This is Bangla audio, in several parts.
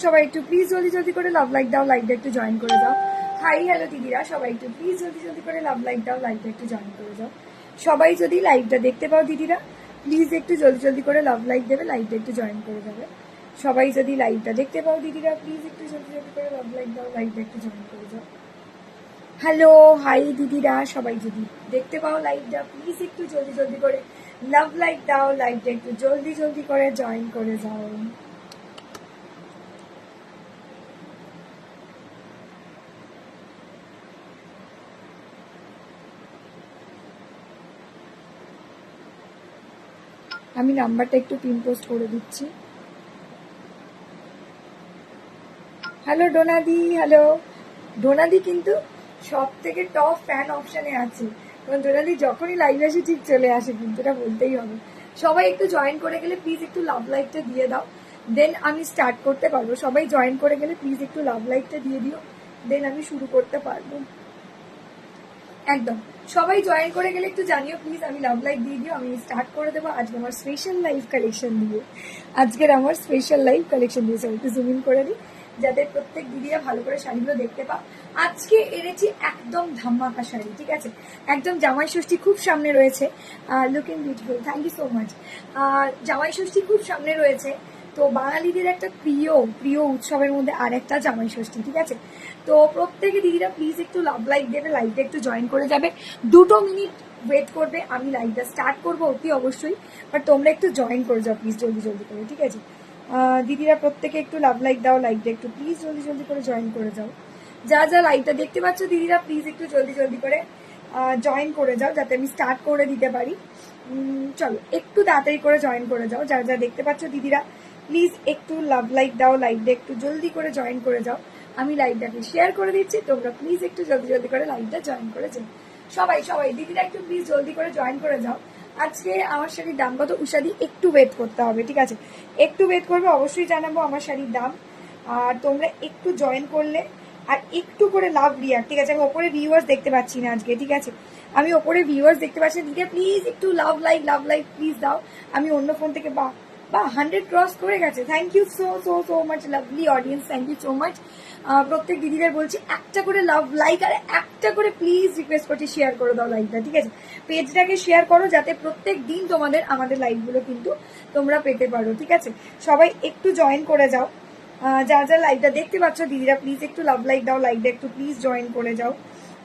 সবাই একটু প্লিজ জলদি জলদি করে লাভ লাইক দাও, লাইকটা একটু জয়েন করে দাও। হাই হ্যালো দিদিরা, সবাই একটু প্লিজ জলদি জলদি করে লাভ লাইক দাও, লাইকটা একটু জয়েন করে দাও। সবাই যদি লাইভটা দেখতে পাও দিদিরা, প্লিজ একটু জলদি জলদি করে লাভ লাইক দেবে, লাইকটা একটু জয়েন করে দেবে। সবাই যদি লাইভটা দেখতে পাও দিদিরা, প্লিজ একটু জলদি জলদি করে লাভ লাইক দাও, লাইকটা একটু জয়েন করে দাও। হ্যালো হাই দিদিরা, সবাই যদি দেখতে পাও লাইভটা, প্লিজ একটু জলদি জলদি করে লাভ লাইক দাও, লাইকটা একটু জলদি জলদি করে জয়েন করে যাও। আমি নাম্বারটা একটু পিন পোস্ট করে দিচ্ছি। হ্যালো ডোনাদি, হ্যালো ডোনাদি কিন্তু সব থেকে টপ ফ্যান অপশানে আছে, কারণ ডোনাদি যখনই লাইভ আসে ঠিক চলে আসে, কিন্তু এটা বলতেই হবে। সবাই একটু জয়েন করে গেলে প্লিজ একটু লাভ লাইকটা দিয়ে দাও, দেন আমি স্টার্ট করতে পারবো। সবাই জয়েন করে গেলে প্লিজ একটু লাভ লাইকটা দিয়ে দিও, দেন আমি শুরু করতে পারবো। একদম সবাই জয়েন করে গেলে একটু জানিও প্লিজ, আমি লাভ লাইক দিয়ে দিও, আমি স্টার্ট করে দেবো আজকে আমার স্পেশাল লাইভ কালেকশন দিয়ে। আজকের আমার স্পেশাল লাইভ কালেকশন দিয়েছে, একটু জুম ইন করে দিই যাতে প্রত্যেক দিদিরা ভালো করে শাড়িগুলো দেখতে পাও। আজকে এনেছি একদম ধামাকা শাড়ি, ঠিক আছে? একদম জামাই ষষ্ঠী খুব সামনে রয়েছে, looking beautiful, thank you so much. Jamai Shashthi খুব সামনে রয়েছে, তো বাঙালিদের একটা প্রিয় প্রিয় উৎসবের মধ্যে আর একটা জামাই ষষ্ঠী, ঠিক আছে? তো প্রত্যেকে দিদিরা প্লিজ একটু লাভ লাইক দেবে, লাইভটা একটু জয়েন করে যাবে। 2 মিনিট ওয়েট করবে, আমি লাইভটা স্টার্ট করবো অতি অবশ্যই, বাট তোমরা একটু জয়েন করে যাও প্লিজ জলদি জলদি করে, ঠিক আছে? দিদিরা প্রত্যেকে একটু লাভ লাইক দাও, লাইভটা একটু প্লিজ জলদি জলদি করে জয়েন করে যাও। যা যা লাইভটা দেখতে পাচ্ছ দিদিরা প্লিজ একটু জলদি জলদি করে জয়েন করে যাও, যাতে আমি স্টার্ট করে দিতে পারি। চলো একটু তাড়াতাড়ি করে জয়েন করে যাও, যা যা দেখতে পাচ্ছ দিদিরা প্লিজ একটু লাভ লাইক দাও, লাইভটা একটু জলদি করে জয়েন করে যাও। আমি লাইভটাকে শেয়ার করে দিচ্ছি, তোমরা প্লিজ একটু জলদি জলদি করে লাইভটা জয়েন করে যাও। সবাই সবাই দিদিরা একটু প্লিজ জলদি করে জয়েন করে যাও। আজকে আমার শাড়ির দাম কত উষাদি, একটু ওয়েট করতে হবে, ঠিক আছে? একটু ওয়েট করবে, অবশ্যই জানাবো আমার শাড়ির দাম। আর তোমরা একটু জয়েন করলে আর একটু করে লাভ রিয়াক্ট, ঠিক আছে? আমি ওপরে ভিউয়ার্স দেখতে পাচ্ছি না আজকে, ঠিক আছে? আমি ওপরে ভিউয়ার্স দেখতে পাচ্ছি, দিদিরা প্লিজ একটু লাভ লাইক প্লিজ দাও। আমি অন্য ফোন থেকে বা 100 ক্রস করে গেছে, thank you so so so much lovely audience, thank you so much. প্রত্যেক দিদিদের বলছি একটা করে লাভ লাইক আর একটা করে প্লিজ রিকোয়েস্ট করছি শেয়ার করে দাও লাইভটা, ঠিক আছে? পেজটাকে শেয়ার করো যাতে প্রত্যেক দিন তোমাদের আমাদের লাইভগুলো কিন্তু তোমরা পেতে পারো, ঠিক আছে? সবাই একটু জয়েন করে যাও, যা যা লাইভটা দেখতে পাচ্ছ দিদিরা প্লিজ একটু লাভ লাইক দাও, লাইভটা একটু প্লিজ জয়েন করে যাও,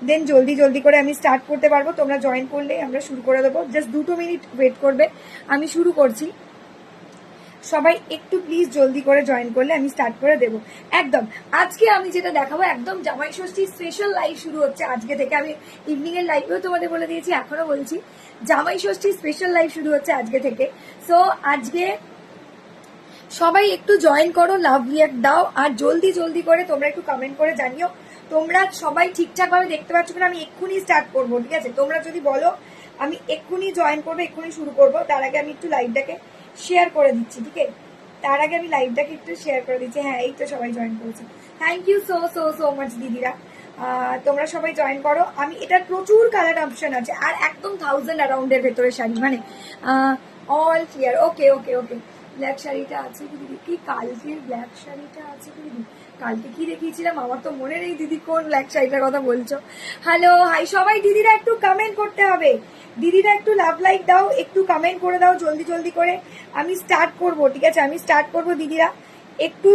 দেন জলদি জলদি করে আমি স্টার্ট করতে পারবো। তোমরা জয়েন করলে আমরা শুরু করে দেবো, জাস্ট 2 মিনিট ওয়েট করবে, আমি শুরু করছি। সবাই একটু প্লিজ জলদি করে জয়েন করলে আমি স্টার্ট করে দেবো। একদম আজকে আমি যেটা দেখাবো, একদম জামাই ষষ্ঠী স্পেশাল লাইভ শুরু হচ্ছে আজকে থেকে। আমি ইভিনিং এর লাইভেও তোমাদের বলে দিয়েছি, এখনো বলছি, জামাই ষষ্ঠী স্পেশাল লাইভ শুরু হচ্ছে আজকে থেকে। সো আজকে সবাই একটু জয়েন করো, লাভ রিয়াক্ট দাও, আর জলদি জলদি করে তোমরা একটু কমেন্ট করে জানিও তোমরা সবাই ঠিকঠাক ভাবে দেখতে পাচ্ছ কিনা। আমি এক্ষুনি স্টার্ট করবো, ঠিক আছে? তোমরা যদি বলো আমি এক্ষুনি জয়েন করবো, এক্ষুনি শুরু করবো, তার আগে আমি একটু লাইভটাকে শেয়ার করে দিচ্ছি, ঠিক আছে? তার আগে আমি লাইভটাকে একটু শেয়ার করে দিচ্ছি। হ্যাঁ, এই তো সবাই জয়েন করেছে, thank you so so so much দিদিরা। তোমরা সবাই জয়েন করো। আমি এটার প্রচুর কালার অপশন আছে, আর একদম 1000 অ্যারাউন্ডের ভেতরে শাড়ি, মানে অল ক্লিয়ার। ওকে ওকে ওকে, ব্ল্যাক শাড়িটা আছে কি দিদি? কি কালকের ব্ল্যাক শাড়িটা আছে কি দিদি? কালকে কি দেখিয়েছিলাম আমার তো মনে নেই দিদি, কোন ব্ল্যাক শাড়িটার কথা বলছো? হ্যালো হাই সবাই, দিদিরা একটু কমেন্ট করতে হবে, দিদিরা একটু লাভ লাইক দাও, একটু কমেন্ট করে দাও জলদি জলদি করে। আমি স্টার্ট করব, ঠিক আছে? আমি স্টার্ট করব, দিদিরা একটু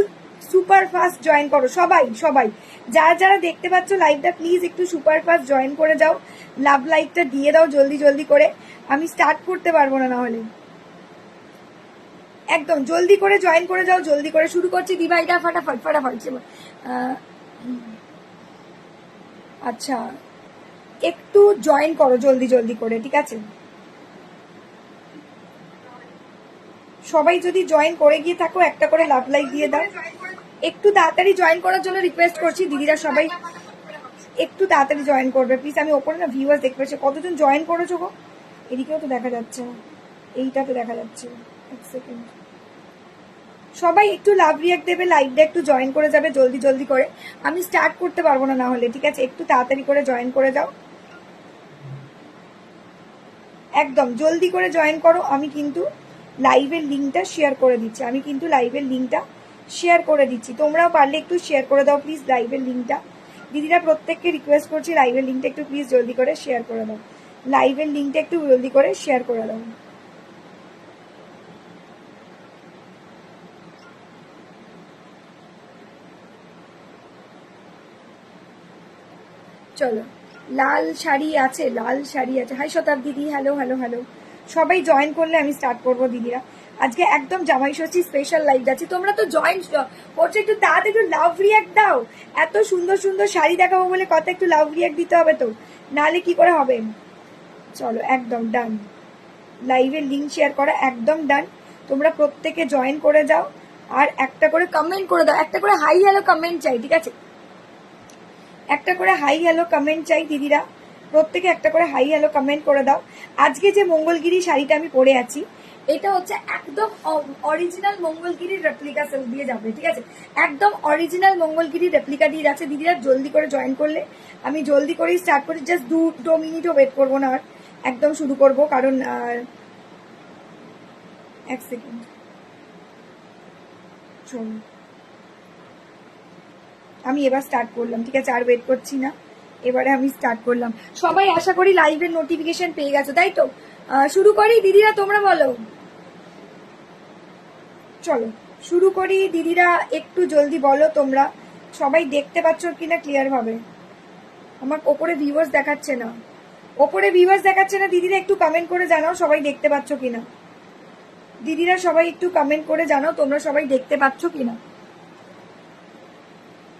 সুপার ফাস্ট জয়েন করো সবাই সবাই। যারা যারা দেখতে পাচ্ছ লাইভটা প্লিজ একটু সুপার ফাস্ট জয়েন করে যাও, লাভ লাইকটা দিয়ে দাও জলদি জলদি করে, আমি স্টার্ট করতে পারবো না হলে। একদম জলদি করে জয়েন করে যাও, জলদি করে শুরু করছি দিভাইটা, ফাটাফট ফাটাফট। আচ্ছা একটু জয়েন করো জলদি জলদি করে, ঠিক আছে? সবাই যদি জয়েন করে গিয়ে থাকো একটা করে লাভ লাইক দিয়ে দাও। একটু তাড়াতাড়ি জয়েন করার জন্য রিকোয়েস্ট করছি দিদিরা, সবাই একটু তাড়াতাড়ি জয়েন করবে প্লিজ। আমি ওপরে না ভিউয়ার্স দেখতে পাচ্ছি, কতজন জয়েন করেছো গো? এদিকেও তো দেখা যাচ্ছে, এইটাতে দেখা যাচ্ছে, এক সেকেন্ড। সবাই একটু লাভ রিয়াক্ট দেবে, লাইভটা একটু জয়েন করে যাবে জলদি জলদি করে, আমি স্টার্ট করতে পারবো না হলে, ঠিক আছে? একটু তাড়াতাড়ি করে জয়েন করে যাও, একদম জলদি করে জয়েন করো। আমি কিন্তু লাইভের লিঙ্কটা শেয়ার করে দিচ্ছি, আমি কিন্তু লাইভের লিঙ্কটা শেয়ার করে দিচ্ছি, তোমরাও পারলে একটু শেয়ার করে দাও প্লিজ লাইভের লিঙ্কটা। দিদিরা প্রত্যেককে রিকোয়েস্ট করছি লাইভের লিঙ্কটা একটু প্লিজ জলদি করে শেয়ার করে দাও, লাইভের লিঙ্কটা একটু জলদি করে শেয়ার করে দাও। চলো, লাল শাড়ি আছে, লাল শাড়ি আছে। হাই শতাব্দী দিদি, হ্যালো হ্যালো হ্যালো। সবাই জয়েন করলে আমি স্টার্ট করবো দিদিরা। আজকে একদম জামাই ষষ্ঠী স্পেশাল লাইভ যাচ্ছে, তোমরা তো জয়েন করছো, একটু তাড়াতাড়ি একটু লাভ রিয়াক্ট দাও। এত সুন্দর সুন্দর শাড়ি দেখাবো বলে কত একটু লাভ রিয়াক্ট দিতে হবে তো, নাহলে কি করে হবে। চলো একদম ডান, লাইভের লিঙ্ক শেয়ার করা একদম ডান। তোমরা প্রত্যেকে জয়েন করে যাও, আর একটা করে কমেন্ট করে দাও, একটা করে হাই হ্যালো কমেন্ট চাই, ঠিক আছে? একটা করে হাই হ্যালো কমেন্ট চাই দিদিরা, প্রত্যেকে একটা করে হাই হ্যালো কমেন্ট করে দাও। আজকে যে মঙ্গলগিরি শাড়িটা আমি পরে আছি, এটা হচ্ছে একদম অরিজিনাল মঙ্গলগিরির রেপ্লিকা সেল দিয়ে যাবে, ঠিক আছে? একদম অরিজিনাল মঙ্গলগিরির রেপ্লিকা দিয়ে যাচ্ছে। দিদিরা জলদি করে জয়েন করলে আমি জলদি করেই স্টার্ট করি, জাস্ট 2 মিনিটও ওয়েট করবো না, আর একদম শুরু করবো। কারণ এক সেকেন্ড, চলুন আমি এবার স্টার্ট করলাম, ঠিক আছে? আর ওয়েট করছি না, এবারে আমি স্টার্ট করলাম। সবাই আশা করি লাইভের নোটিফিকেশন পেয়ে গেছো, তাই তো? শুরু করি দিদিরা, তোমরা বলো। চলো শুরু করি দিদিরা, একটু জলদি বলো তোমরা সবাই দেখতে পাচ্ছ কিনা ক্লিয়ার ভাবে। আমার ওপরে ভিউয়ার্স দেখাচ্ছে না, ওপরে ভিউয়ার্স দেখাচ্ছে না। দিদিরা একটু কমেন্ট করে জানাও সবাই দেখতে পাচ্ছ কিনা। দিদিরা সবাই একটু কমেন্ট করে জানাও তোমরা সবাই দেখতে পাচ্ছ কিনা।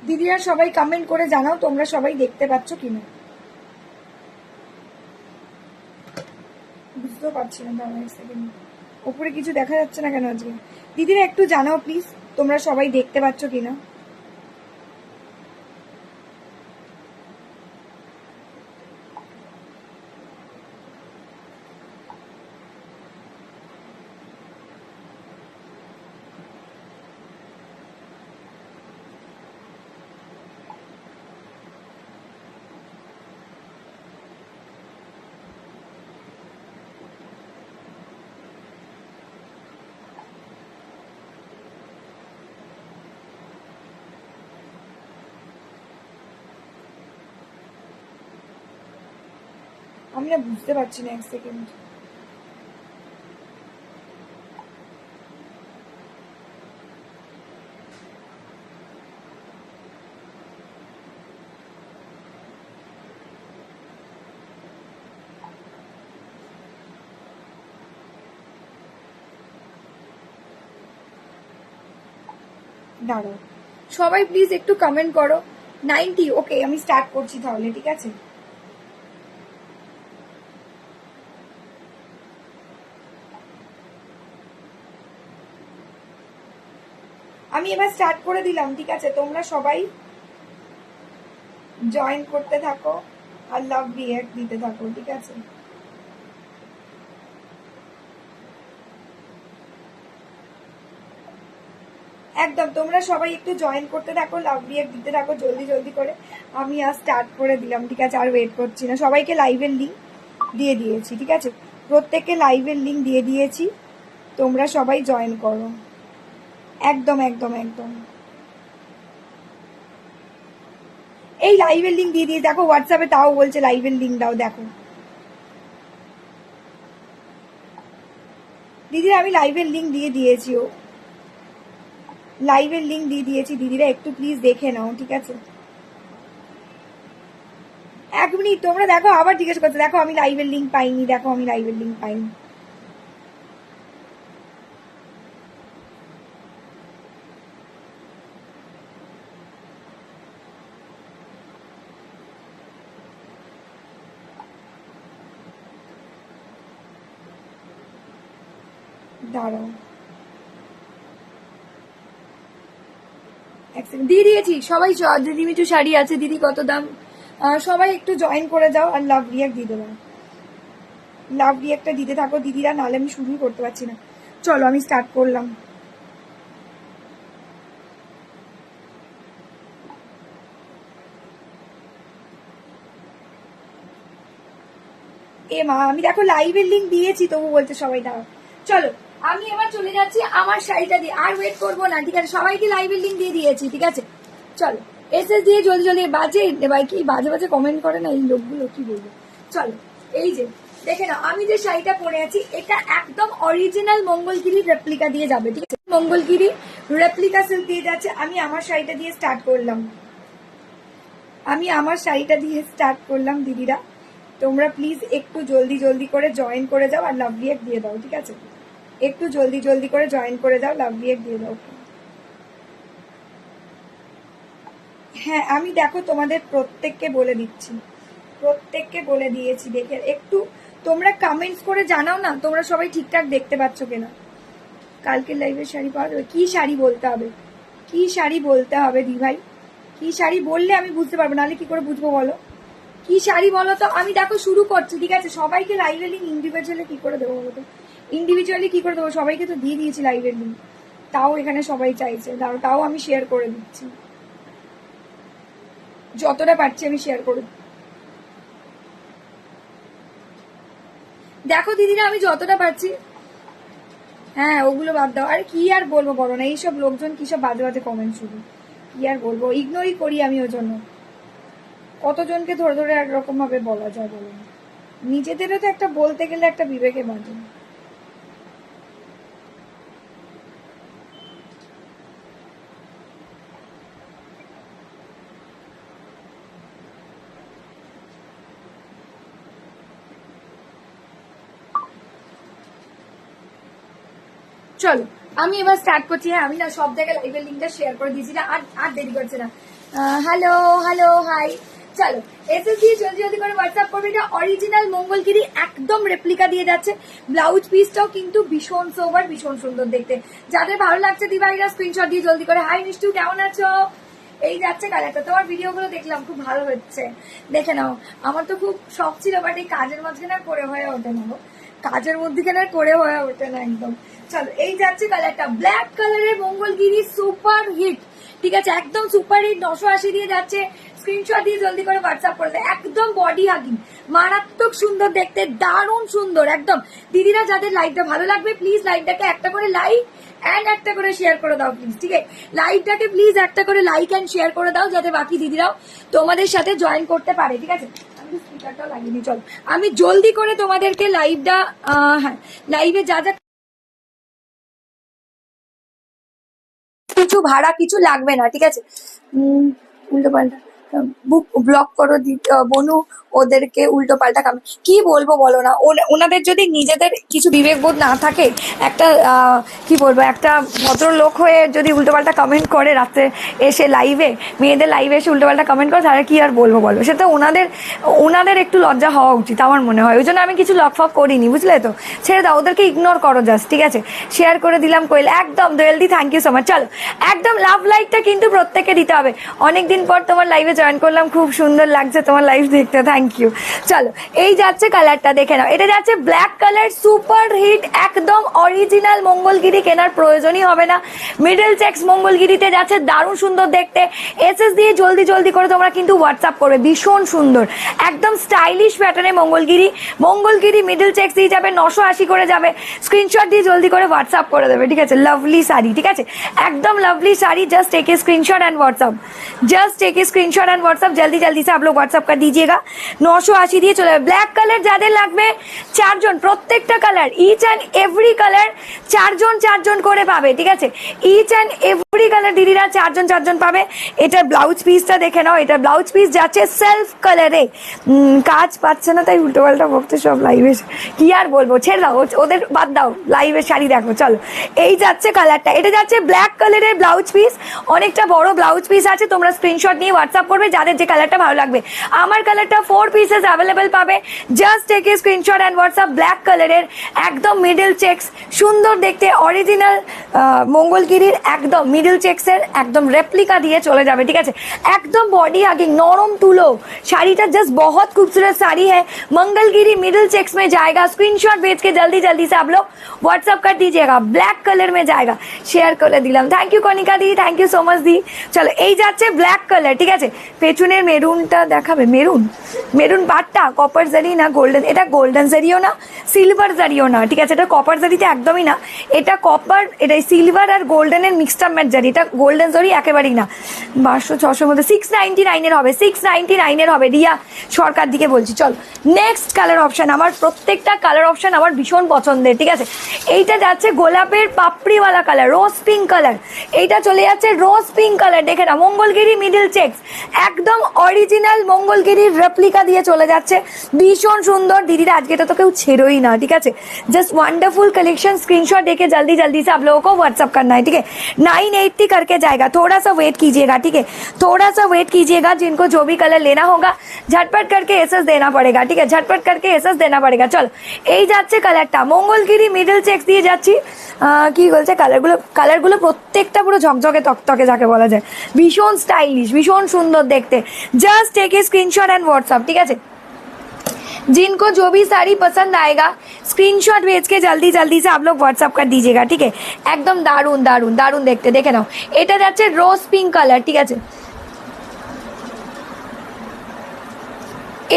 দিদিরা সবাই কমেন্ট করে জানাও তোমরা সবাই দেখতে পাচ্ছ কিনা। বুঝতেও পারছি না, দাঁড়াও এক সেকেন্ড, ওপরে কিছু দেখা যাচ্ছে না কেন আজকে। দিদিরা একটু জানাও প্লিজ তোমরা সবাই দেখতে পাচ্ছ কিনা। আমি না বুঝতে পারছি না, এক সেকেন্ড। দাঁড়াও সবাই প্লিজ একটু কমেন্ট করো। 90, ওকে আমি স্টার্ট করছি তাহলে, ঠিক আছে? আমি এবার স্টার্ট করে দিলাম, ঠিক আছে? তোমরা সবাই জয়েন করতে থাকো আর লাভ রিঅ্যাক্ট দিতে থাকো, ঠিক আছে? একদম তোমরা সবাই একটু জয়েন করতে থাকো, লাভ রিঅ্যাক্ট দিতে থাকো জলদি জলদি করে। আমি আর স্টার্ট করে দিলাম, ঠিক আছে? আর ওয়েট করছি না, সবাইকে লাইভের লিঙ্ক দিয়ে দিয়েছি, ঠিক আছে? প্রত্যেককে লাইভের লিঙ্ক দিয়ে দিয়েছি, তোমরা সবাই জয়েন করো একদম একদম একদম। এই লাইভের লিঙ্ক দিয়ে দিয়ে দেখো হোয়াটসঅ্যাপে, তাও বলছে লাইভের লিঙ্ক দাও, দেখো দিদিরা আমি লাইভের লিঙ্ক দিয়ে দিয়েছি, ও লাইভের লিঙ্ক দিয়ে দিয়েছি দিদিরা, একটু প্লিজ দেখে নাও, ঠিক আছে? 1 মিনিট তোমরা দেখো, আবার জিজ্ঞেস করছো, দেখো আমি লাইভের লিঙ্ক পাইনি, দেখো আমি লাইভের লিঙ্ক পাইনি। দাঁড়াও এক সেকেন্ড, দিয়ে দিয়েছি সবাই। দিদি মিঠু শাড়ি আছে, দিদি কত দাম? সবাই একটু জয়েন করে যাও আর লাভ রিয়াক্ট দিয়ে দেবো, লাভ রিয়াক্টটা দিতে থাকো দিদিরা, নাহলে আমি শুরুই করতে পারছি না। চলো আমি স্টার্ট করলাম। এ মা, আমি দেখো লাইভের লিঙ্ক দিয়েছি তবু বলতে সবাই দাও। চলো আমি এবার চলে যাচ্ছি আমার শাড়িটা দিয়ে, আর ওয়েট করবো না, ঠিক আছে? সবাইকে লাইভের লিঙ্ক দিয়ে দিয়েছি, ঠিক আছে? চলো এসএস দিয়ে জলদি জলদি, বাজে ভাই কি বাজে বাজে কমেন্ট করে না এই লোকগুলো, কি বলবো। চলো এই যে দেখে নাও, আমি যে শাড়িটা পরে আছি এটা একদম অরিজিনাল মঙ্গলগিরি রেপ্লিকা দিয়ে যাবে, ঠিক আছে? মঙ্গলগিরি রেপ্লিকা সিল্ক দিয়ে যাচ্ছে। আমি আমার শাড়িটা দিয়ে স্টার্ট করলাম, দিদিরা তোমরা প্লিজ একটু জলদি জলদি করে জয়েন করে যাও আর লাভ রিয়েক্ট দিয়ে দাও, ঠিক আছে? একটু জলদি জলদি করে জয়েন করে দাও, লাভ রিয়েক্ট দিয়ে দাও। হ্যাঁ আমি দেখো তোমাদের প্রত্যেককে বলে দিচ্ছি, প্রত্যেককে বলে দিয়েছি, দেখে একটু তোমরা কমেন্টস করে জানাও না তোমরা সবাই ঠিকঠাক দেখতে পাচ্ছ কিনা। কালকে লাইভের শাড়ি পাওয়া যাবে? কি শাড়ি বলতে হবে, কি শাড়ি বলতে হবে দি ভাই, কি শাড়ি বললে আমি বুঝতে পারবো, নাহলে কি করে বুঝবো বলো? কি শাড়ি বলো তো। আমি দেখো শুরু করছি, ঠিক আছে? সবাইকে লাইভের লিঙ্ক ইন্ডিভিজুয়ালি কি করে দেবো বলো তো? ইন্ডিভিজুয়ালি কি করে দেবো? সবাইকে তো দিয়ে দিয়েছি লাইভের লিঙ্ক, তাও এখানে সবাই চাইছে, তাও আমি শেয়ার করে দিচ্ছি, যতটা পারছি আমি শেয়ার করে। দেখো দিদিরা আমি যতটা পারছি। হ্যাঁ ওগুলো বাদ দাও, আরে কি আর বলবো বলো না, এইসব লোকজন কি সব বাজে বাজে কমেন্ট শুধু, কি আর বলবো, ইগনোরই করি আমি ওই জন্য। কতজনকে ধরে ধরে একরকম ভাবে বলা যায় বলো না? নিজেদেরও তো একটা বলতে গেলে একটা বিবেকে বাঁধে। চলো আমি এবার স্টার্ট করছি। হ্যাঁ আমি না সব জায়গায় লাইভের লিঙ্কটা শেয়ার করে দিয়েছি না, আর দেরি করছে না। হ্যালো হ্যালো হাই, চলো এসএস দিয়ে জলদি জলদি করে হোয়াটসঅ্যাপ করবে। এটা অরিজিনাল মঙ্গলগিরি একদম রেপ্লিকা দিয়ে যাচ্ছে। ব্লাউজ পিসটাও কিন্তু ভীষণ সোবার, ভীষণ সুন্দর দেখতে। যাদের ভালো লাগছে দিভাইরা স্ক্রিনশট দিয়ে জলদি করে। হাই মিষ্টু কেমন আছো? এই যাচ্ছে কালারটা, তোমার ভিডিওগুলো দেখলাম খুব ভালো হচ্ছে, দেখে নাও। আমার তো খুব শখ ছিল, বাট এই কাজের মাঝখানে আর করে হয়ে ওঠে না, কাজের মধ্যখানে আর করে হয়ে ওঠে না একদম। চলো এই যাচ্ছে কালারটা, ব্ল্যাক কালারের মঙ্গলগিরি সুপার হিট, ঠিক আছে? একদম সুপার হিট, 980 দিয়ে যাচ্ছে। স্ক্রিনশট দিয়ে জলদি করে হোয়াটসঅ্যাপ করে দেয়। একদম বডি হাগিং, মারাত্মক সুন্দর দেখতে, দারুণ সুন্দর একদম। দিদিরা যাদের লাইভটা ভালো লাগবে প্লিজ লাইভটাকে একটা করে লাইক এন্ড একটা করে শেয়ার করে দাও প্লিজ, ঠিক আছে? লাইভটাকে প্লিজ একটা করে লাইক এন্ড শেয়ার করে দাও যাতে বাকি দিদিরাও তোমাদের সাথে জয়েন করতে পারে, ঠিক আছে? আমি স্পিকারটাও লাগিয়ে চলো আমি জলদি করে তোমাদেরকে লাইভটা, হ্যাঁ লাইভে যা যা কিছু ভাড়া কিছু লাগবে না, ঠিক আছে? উল্টো পাল্টা বুক ব্লক করো বনু, ওদেরকে উল্টো পাল্টা কামে কি বলবো বলো না। ওনাদের যদি নিজেদের কিছু বিবেকবোধ না থাকে, একটা কি বলবো, একটা ভদ্রলোক হয়ে যদি উল্টো পাল্টা কমেন্ট করে রাত্রে এসে লাইভে, মেয়েদের লাইভে এসে উল্টো পাল্টা কমেন্ট করে, তাহলে কি আর বলবো বলো? সেটা ওনাদের একটু লজ্জা হওয়া উচিত আমার মনে হয়। ওই জন্য আমি কিছু লকফক করিনি, বুঝলে তো? ছেড়ে দাও, ওদেরকে ইগনোর করো জাস্ট, ঠিক আছে? শেয়ার করে দিলাম কোয়েল, একদম দোয়েলদি থ্যাংক ইউ সো মাচ। চলো একদম লাভ লাইকটা কিন্তু প্রত্যেককে দিতে হবে। অনেকদিন পর তোমার লাইভে জয়েন করলাম, খুব সুন্দর লাগছে তোমার লাইভ দেখতে, থ্যাংক ইউ। চলো এই যাচ্ছে কালারটা, দেখে নাও। এটা যাচ্ছে ব্ল্যাক কালার, সুপার হিট, একদম অরিজিনাল মঙ্গলগিরি, কেনার প্রয়োজনই হবে না। মিডল চেক্স মঙ্গলগিরিতে যাচ্ছে, দারুণ সুন্দর দেখতে। এসএস দিয়ে জলদি জলদি করে তোমরা কিন্তু হোয়াটসঅ্যাপ করবে, ভীষণ সুন্দর একদম স্টাইলিশ প্যাটার্নে মঙ্গলগিরি মিডল চেক্স দিয়ে যাবে, 980 করে যাবে। স্ক্রিনশট দিয়ে জলদি করে হোয়াটসঅ্যাপ করে দেবে, ঠিক আছে? লাভলি শাড়ি, ঠিক আছে? একদম lovely sari, just take a screenshot and WhatsApp, just take a screenshot and WhatsApp, जल्दी जल्दी से आप लोग व्हाट्सअप कर दीजिएगा। 980 দিয়ে চলে যাবে। ব্ল্যাক কালার যাদের লাগবে চারজন, প্রত্যেকটা colour each and every colour চারজন করে পাবে, ঠিক আছে? ইচ অ্যান্ড এভরি কালার দিদিরা চারজন পাবে। এটার ব্লাউজ পিসটা দেখে নাও, এটার ব্লাউজ পিস যাচ্ছে সেলফ কালারে। কাজ পাচ্ছে না তাই উল্টো পাল্টা বকতে সব লাইভে, কি আর বলবো, ছেড়ে দাও, ওদের বাদ দাও, লাইভের শাড়ি দেখো। চলো এই যাচ্ছে কালারটা, এটা যাচ্ছে ব্ল্যাক কালারের ব্লাউজ পিস, অনেকটা বড় ব্লাউজ পিস আছে। তোমরা স্ক্রিনশট নিয়ে হোয়াটসঅ্যাপ করবে যাদের যে কালারটা ভালো লাগবে। আমার কালারটা 4 পিসেস অ্যাভেলেবেল পাবে, just take a screenshot and WhatsApp. Black কালারের একদম মিডল চেক্স, সুন্দর দেখতে, অরিজিনাল মঙ্গলগিরির একদম মিডল চেক্সের একদম রেপ্লিকা দিয়ে চলে যাবে, ঠিক আছে, একদম বডি হাगिंग नरम तुलो শাড়িটা जस्ट बहुत खूबसूरत साड़ी है, मंगलगिरी मिडल चेक्स में जाएगा। स्क्रीनशॉट भेज के जल्दी जल्दी से आप लोग व्हाट्सअप कर दीजिएगा, ब्लैक कलर में जाएगा। शेयर করে দিলাম, thank you Kanika di, thank you so much di. চলো এই যাচ্ছে ব্ল্যাক কালার, ঠিক আছে, পেছনের মেরুনটা দেখাবে, মেরুন মেরুন পাটটা কপার জারি না গোল্ডেন, এটা গোল্ডেন জারিও না সিলভার জারিও না, ঠিক আছে, এটা কপার জারিতে একদমই না, এটা কপার, এটা সিলভার আর গোল্ডেনের মিক্সড আপ ম্যাট জারি, এটা গোল্ডেন জারি একেবারেই না। 500-600 মধ্যে 699 হবে, 699 হবে, রিয়া সরকার দিকে বলছি। চল নেক্সট কালার অপশন, আমার প্রত্যেকটা কালার অপশন আমার ভীষণ পছন্দের, ঠিক আছে। এইটা যাচ্ছে গোলাপের পাপড়িওয়ালা কালার, রোজ পিঙ্ক কালার, এইটা চলে যাচ্ছে রোজ পিঙ্ক কালার, দেখে না, মঙ্গলগিরি মিডল চেক্স, একদম অরিজিনাল মঙ্গলগিরির রেপ্লিকা দিয়ে চলে যাচ্ছে, ভীষণ সুন্দর। দিদিরা আজকে তো কেউ ছেড়োই না, ঠিক আছে, जस्ट वंडरफुल कलेक्शन। स्क्रीनशॉट देके जल्दी जल्दी से आप लोगों को व्हाट्सअप करना है, ठीक है। 980 करके जाएगा, थोड़ा सा वेट कीजिएगा, ठीक है, थोड़ा सा वेट कीजिएगा। जिनको जो भी कलर लेना होगा झटपट करके एसएस देना पड़ेगा, ठीक है, झटपट करके एसएस देना पड़ेगा। चलो এই যাচ্ছে কালারটা, মঙ্গলগিরি মিডল চেক্স দিয়ে যাচ্ছি। কি বলছে কালারগুলো প্রত্যেকটা পুরো ঝকঝকে তকতকে যাকে বলা যায়, ভীষণ স্টাইলিশ, ভীষণ সুন্দর দেখতে। Just take a screenshot and WhatsApp, ठीक है। जिनको जो भी साड़ी पसंद आएगा स्क्रीनशॉट भेज के जल्दी जल्दी से आप लोग व्हाट्सअप कर दीजिएगा, ठीक है। एकदम दारुण दारुण दारुण देखते, देखे नाओ, এটা যাচ্ছে রোজ পিঙ্ক কালার, ঠিক আছে,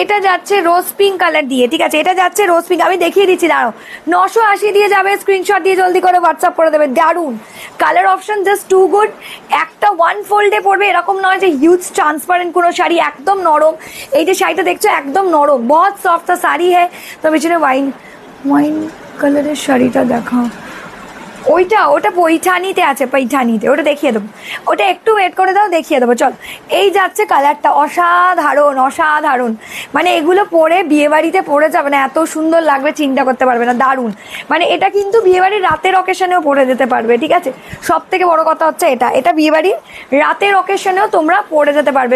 এটা যাচ্ছে রোজ পিঙ্ক কালার দিয়ে, ঠিক আছে, এটা যাচ্ছে রোজ পিঙ্ক, আমি দেখিয়ে দিচ্ছি, দাঁড়াও, 980 দিয়ে যাবে, স্ক্রিনশট দিয়ে জলদি করে হোয়াটসঅ্যাপ করে দেবে। দারুন colour option, just too good. একটা ওয়ান ফোল্ডে পড়বে, এরকম নয় যে হিউজ ট্রান্সপারেন্ট কোনো শাড়ি, একদম নরম। এই যে শাড়িটা দেখছো একদম নরম, বহুত সফট শাড়ি হ্যাঁ। তো পিছনে ওয়াইন ওয়াইন কালারের শাড়িটা দেখাও, ওটা পৈঠানিতে আছে, পৈঠানিতে, ওটা দেখিয়ে দেবো, ওটা একটু ওয়েট করে দাও, দেখিয়ে দেবো। চল এই যাচ্ছে কালারটা, অসাধারণ অসাধারণ, মানে এগুলো পরে বিয়ে বাড়িতে পরে যাবে না, এত সুন্দর লাগবে চিন্তা করতে পারবে না, দারুণ। মানে এটা কিন্তু বিয়ে বাড়ির রাতের অকেশনেও পরে যেতে পারবে, ঠিক আছে, সব থেকে বড় কথা হচ্ছে এটা বিয়ে বাড়ির রাতের অকেশনেও তোমরা পরে যেতে পারবে,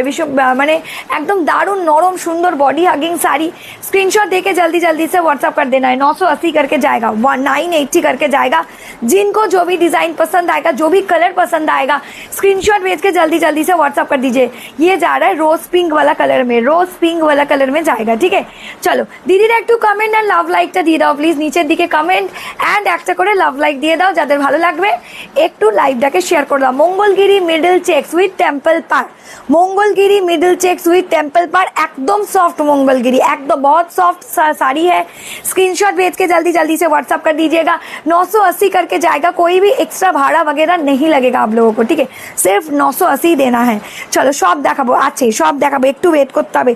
মানে একদম দারুণ নরম সুন্দর বডি হাगिंग साड़ी। स्क्रीनशॉट देके जल्दी जल्दी से व्हाट्सअप कर देना है, 980 करके जाएगा, 980 करके जाएगा। जिनको जो भी डिजाइन पसंद आएगा, जो भी कलर पसंद आएगा, स्क्रीनशॉट भेज के जल्दी जल्दी से व्हाट्सअप कर दीजिए। ये जा रहा है रोज पिंक वाला कलर में, रोज पिंक वाला कलर में जाएगा, ठीक है। चलो দিদিরা একটু কমেন্ট আর লাভ লাইকটা দিয়ে দাও প্লিজ, নিচের দিকে কমেন্ট এন্ড একটা করে লাভ লাইক দিয়ে দাও, যাদের ভালো লাগবে একটু লাইভটাকে শেয়ার করে দাও। Mangalagiri middle checks with temple পার, Mangalagiri middle checks with temple पर, एकदम सॉफ्ट मंगलगिरी, एकदम बहुत सॉफ्ट साड़ी है। स्क्रीनशॉट भेज के जल्दी जल्दी से व्हाट्सअप कर दीजिएगा, 980 करके जाएगा, कोई भी एक्स्ट्रा भाड़ा वगैरह नहीं लगेगा आप लोगों को, ठीक है, सिर्फ 980 देना है। चलो সব দেখাবো, আছে সব দেখাবো, একটু ওয়েট করতে হবে।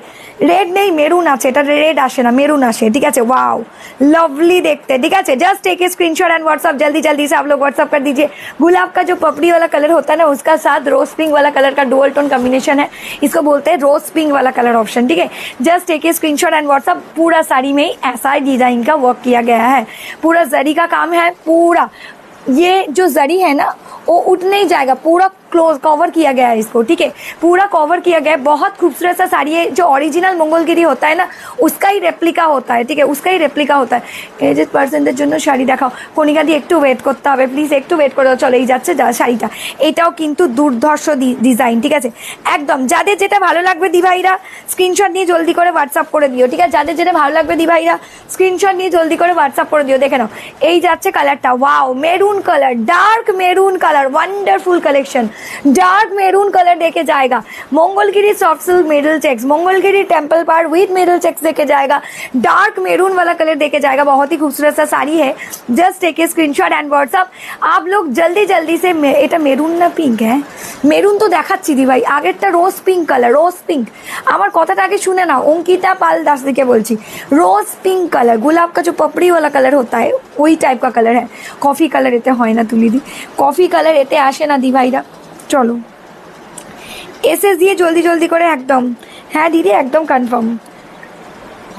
রেড নেই, মেরুন আছে, এটা রেড আসে না, মেরুন আসে, ঠিক আছে, वाओ लवली देखते, ठीक है। Just take a screenshot and WhatsApp, जल्दी जल्दी से आप लोग व्हाट्सअप कर दीजिए। गुलाब का जो पपड़ी वाला कलर होता है ना, उसका साथ रोज पिंक वाला कलर का डुअल टोन कॉम्बिनेशन है, इसको बोलते हैं रोज पिंक वाला कलर ऑप्शन, ठीक है। Just take a screenshot and WhatsApp. पूरा साड़ी में ऐसा डिजाइन का वर्क किया गया है, पूरा जरी का काम है, पूरा ये जो जरी है ना वो उठ नहीं जाएगा, पूरा क्लोज कवर किया गया है इसको, ठीक है, पूरा कवर किया गया है। बहुत खूबसूरत सा साड़ी है, जो ओरिजिनल मंगलगिरी होता है ना उसका ही रेप्लिका होता है, ठीक है, उसका ही रेप्लिका होता है। एजेड পার্সনদের জন্য শাড়ি দেখাও, কণিকা দিয়ে একটু ওয়েট করতে হবে প্লিজ, একটু ওয়েট করে দাও। চলে এই যাচ্ছে শাড়িটা, এটাও কিন্তু দুর্ধর্ষ ডিজাইন, ঠিক আছে, একদম। যাদের যেটা ভালো লাগবে দি ভাইরা স্ক্রিনশট নিয়ে জলদি করে হোয়াটসঅ্যাপ করে দিও, ঠিক আছে, যাদের যেটা ভালো লাগবে দি ভাইরা স্ক্রিনশট নিয়ে জলদি করে হোয়াটসঅ্যাপ করে দিও। দেখে নাও এই যাচ্ছে কালারটা, wow maroon colour, dark maroon colour, wonderful collection, dark maroon colour देके जाएगा। Mangalagiri soft silk middle checks, Mangalagiri temple पार विद मिडल चेक्स देके जाएगा, डार्क मेरून वाला कलर देके जाएगा, बहुत ही खूबसूरत सा साड़ी है। Just take a screenshot and WhatsApp, आप लोग जल्दी जल्दी से। এটা মেরুন না পিঙ্ক? হ্যাঁ মেরুন তো দেখাচ্ছি দি ভাই, আগেরটা রোজ পিঙ্ক কালার, রোজ পিঙ্ক। আমার কথাটা আগে শুনে নাও, अंकिता पाल दास दिखे बोलছি, रोज पिंक कलर, गुलाब का जो पपड़ी वाला कलर होता है वही टाइप का कलर है। कॉफी कलर এতে হয় না তুলি দি, কফি কালার এতে আসে না দি ভাইরা। চলো এসএস দিয়ে জলদি জলদি করে একদম, হ্যাঁ দিদি একদম কনফার্ম।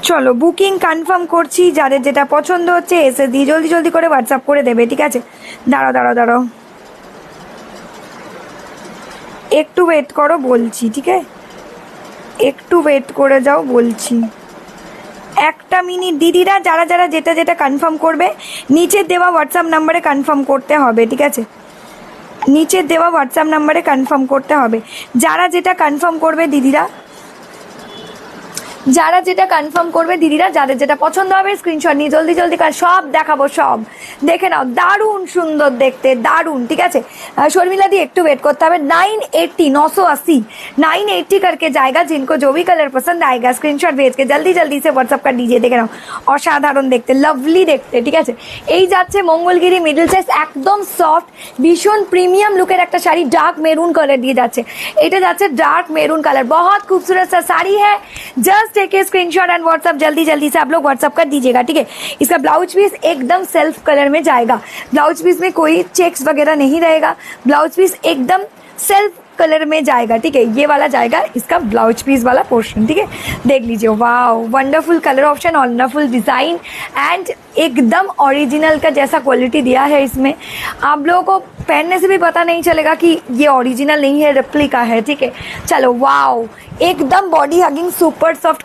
চলো বুকিং কনফার্ম করছি, যাদের যেটা পছন্দ হচ্ছে এসএস দিয়ে জলদি জলদি করে হোয়াটসঅ্যাপ করে দেবে, ঠিক আছে। দাঁড়াও দাঁড়াও দাঁড়াও, একটু ওয়েট করো বলছি, ঠিক আছে, একটু ওয়েট করে যাও বলছি, একটা মিনিট। দিদিরা যারা যারা যেটা যেটা কনফার্ম করবে নিচে দেওয়া হোয়াটসঅ্যাপ নাম্বারে কনফার্ম করতে হবে, ঠিক আছে। নিচে দেওয়া হোয়াটসঅ্যাপ নাম্বারে কনফার্ম করতে হবে। যারা যেটা কনফার্ম করবে দিদিরা, যারা যেটা কনফার্ম করবে দিদিরা, যাদের যেটা পছন্দ হবে স্ক্রিনশট নিয়ে জলদি জলদি কাজ সব দেখাবো, সব দেখে নাও। দারুণ সুন্দর দেখতে, দারুণ। ঠিক আছে शर्मिला दी, একটু वेट করতে হবে। 980 980 980 करके जाएगा। जिनको जो भी कलर पसंद आएगा स्क्रीनशॉट भेज के जल्दी जल्दी से व्हाट्सअप कर दीजिए। দেখে নাও অসাধারণ দেখতে, লাভলি দেখতে। ঠিক আছে এই যাচ্ছে মঙ্গলগিরি মিডল সাইজ, একদম সফট ভীষণ প্রিমিয়াম লুকের একটা শাড়ি, ডার্ক মেরুন কালার দিয়ে যাচ্ছে। এটা যাচ্ছে ডার্ক মেরুন কালার, बहुत खूबसूरत सा साड़ी है। Just take a screenshot and WhatsApp जल्दी जल्दी से आप लोग व्हाट्सअप कर दीजिएगा। ठीक है इसका ब्लाउज पीस एकदम सेल्फ कलर में जाएगा। ब्लाउज पीस में कोई चेक्स वगैरह नहीं रहेगा, ब्लाउज पीस एकदम सेल्फ कलर में जाएगा। ठीक है ये वाला जाएगा इसका ब्लाउज पीस वाला पोर्शन। ठीक है देख लीजिए, wow wonderful colour option, wonderful design and एकदम ओरिजिनल का जैसा क्वालिटी दिया है इसमें। आप लोगों को पहनने से भी पता नहीं चलेगा कि ये ओरिजिनल नहीं है, रेप्लिका है। ठीक है चलो वाओ एकदम body hugging super soft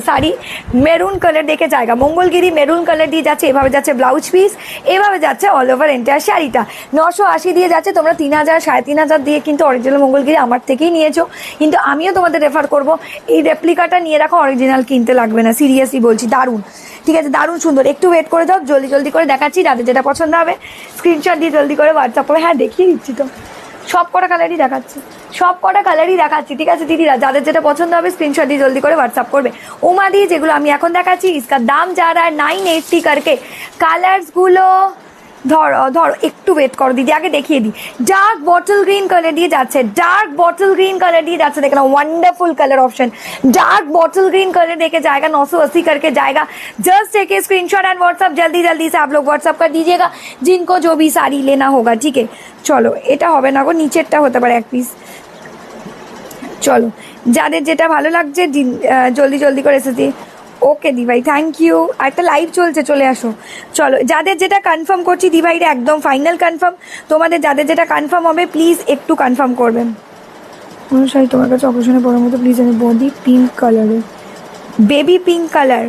sari, maroon colour দেখে জায়গা। মঙ্গলগিরি মেরুন কালার দিয়ে যাচ্ছে, এভাবে যাচ্ছে ব্লাউজ পিস, এভাবে যাচ্ছে অল ওভার এন্টায়ার শাড়িটা। 980 দিয়ে যাচ্ছে, তোমরা 3000 3500 দিয়ে কিন্তু অরিজিনাল মঙ্গলগিরি আমার থেকেই নিয়েছো, কিন্তু আমিও তোমাদের রেফার করব এই রেপ্লিকাটা নিয়ে রাখো, অরিজিনাল কিনতে লাগবে না, সিরিয়াসলি বলছি দারুণ। ঠিক আছে দারুণ সুন্দর, একটু ওয়েট করে যাও, জলদি জলদি করে দেখাচ্ছি। যাদের যেটা পছন্দ হবে স্ক্রিনশট দিয়ে জলদি করে হোয়াটসঅ্যাপ করে, হ্যাঁ দেখিয়ে দিচ্ছি তো, সব কটা কালারই দেখাচ্ছি, সব কটা কালারই দেখাচ্ছি। ঠিক আছে দিদিরা, যাদের যেটা পছন্দ হবে স্ক্রিনশট দিয়ে জলদি করে হোয়াটসঅ্যাপ করবে। উমা দি যেগুলো আমি এখন দেখাচ্ছি इसका দাম যা रहा है 980 करके। কালার্স গুলো ধরো ধরো একটু ওয়েট করো দিদি, আগে দেখিয়ে দিই। ডার্ক বটল গ্রিন কালার দিয়ে যাচ্ছে, ডার্ক বটল গ্রিন কালার দিয়ে যাচ্ছে, देखना wonderful colour option. Dark bottle green colour देके जाएगा, 980 करके जाएगा। Just take a screenshot and WhatsApp जल्दी जल्दी से आप लोग व्हाट्सअप कर दीजिएगा जिनको जो भी साड़ी लेना होगा। ठीक है চলো এটা হবে না গো, নিচেরটা হতে পারে এক পিস। চলো যাদের যেটা ভালো লাগছে জলদি জলদি করে এসেছি। ওকে দি ভাই থ্যাংক ইউ, আর একটা লাইভ চলছে চলে আসো। চলো যাদের যেটা কনফার্ম করছি দি ভাইরা একদম ফাইনাল কনফার্ম, তোমাদের যাদের যেটা কনফার্ম হবে প্লিজ একটু কনফার্ম করবেন। শাড়ি তোমার কাছে অপারেশনে পড়ার মতো প্লিজ, আমি বডি পিঙ্ক কালারে, baby pink colour,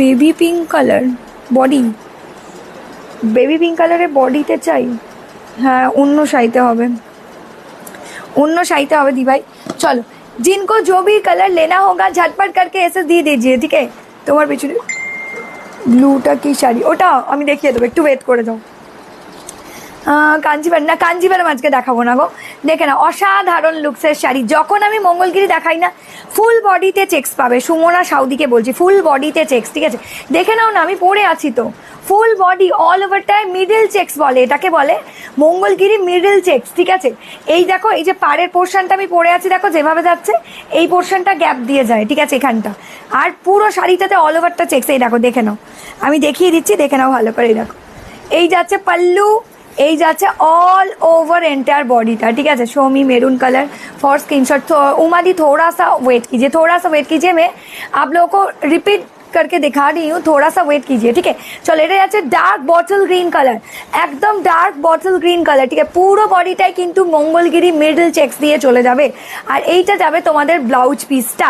baby pink colour body, baby pink কালারের বডিতে চাই। হ্যাঁ অন্য শাড়িতে হবে, অন্য শাড়িতে হবে দি ভাই। চলো जिनको जो भी कलर लेना होगा झटपट करके ऐसे দিয়ে दीजिए। ठीक है তোমার পিছনে ব্লুটা কি শাড়ি, ওটা আমি দেখিয়ে দেবো, একটু ওয়েট করে দাও। কাঞ্জিভারম না, কাঞ্জিভারম আজকে দেখাবো না গো। দেখে না অসাধারণ লুকসের শাড়ি, যখন আমি মঙ্গলগিরি দেখাই না ফুল বডিতে চেক্স পাবে। সুমনা সাউদিকে বলছি ফুল বডিতে চেক্স। ঠিক আছে দেখে নাও না, আমি পরে আছি তো, ফুল বডি অল ওভারটাই মিডল চেক্স বলে, এটাকে বলে মঙ্গলগিরি মিডল চেক্স। ঠিক আছে এই দেখো এই যে পাড়ের পোর্শনটা আমি পরে আছি, দেখো যেভাবে যাচ্ছে এই পোর্শনটা গ্যাপ দিয়ে যায়। ঠিক আছে এখানটা, আর পুরো শাড়িটাতে অল ওভারটা চেক্স। এই দেখো দেখে নাও, আমি দেখিয়ে দিচ্ছি দেখে নাও ভালো করে। এই দেখো এই যাচ্ছে পাল্লু, এই যাচ্ছে ऑल ओवर एंटायर बॉडीটা। ठीक है show me maroon colour for screenshot. Uma di थोड़ा सा वेट कीजिए, थोड़ा सा वेट कीजिए, मैं आप लोगों को रिपीट करके दिखा रही हूँ, थोड़ा सा वेट कीजिए। ठीक है चलो এটা যাচ্ছে ডার্ক বটল গ্রিন কালার, একদম ডার্ক বটল গ্রিন কালার। ঠিক আছে পুরো বডিটাই কিন্তু মঙ্গলগিরি মিডল চেক্স দিয়ে চলে যাবে, আর এইটা যাবে তোমাদের ব্লাউজ পিসটা,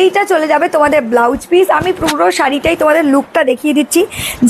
এইটা চলে যাবে তোমাদের ব্লাউজ পিস। আমি পুরো শাড়িটাই তোমাদের লুকটা দেখিয়ে দিচ্ছি,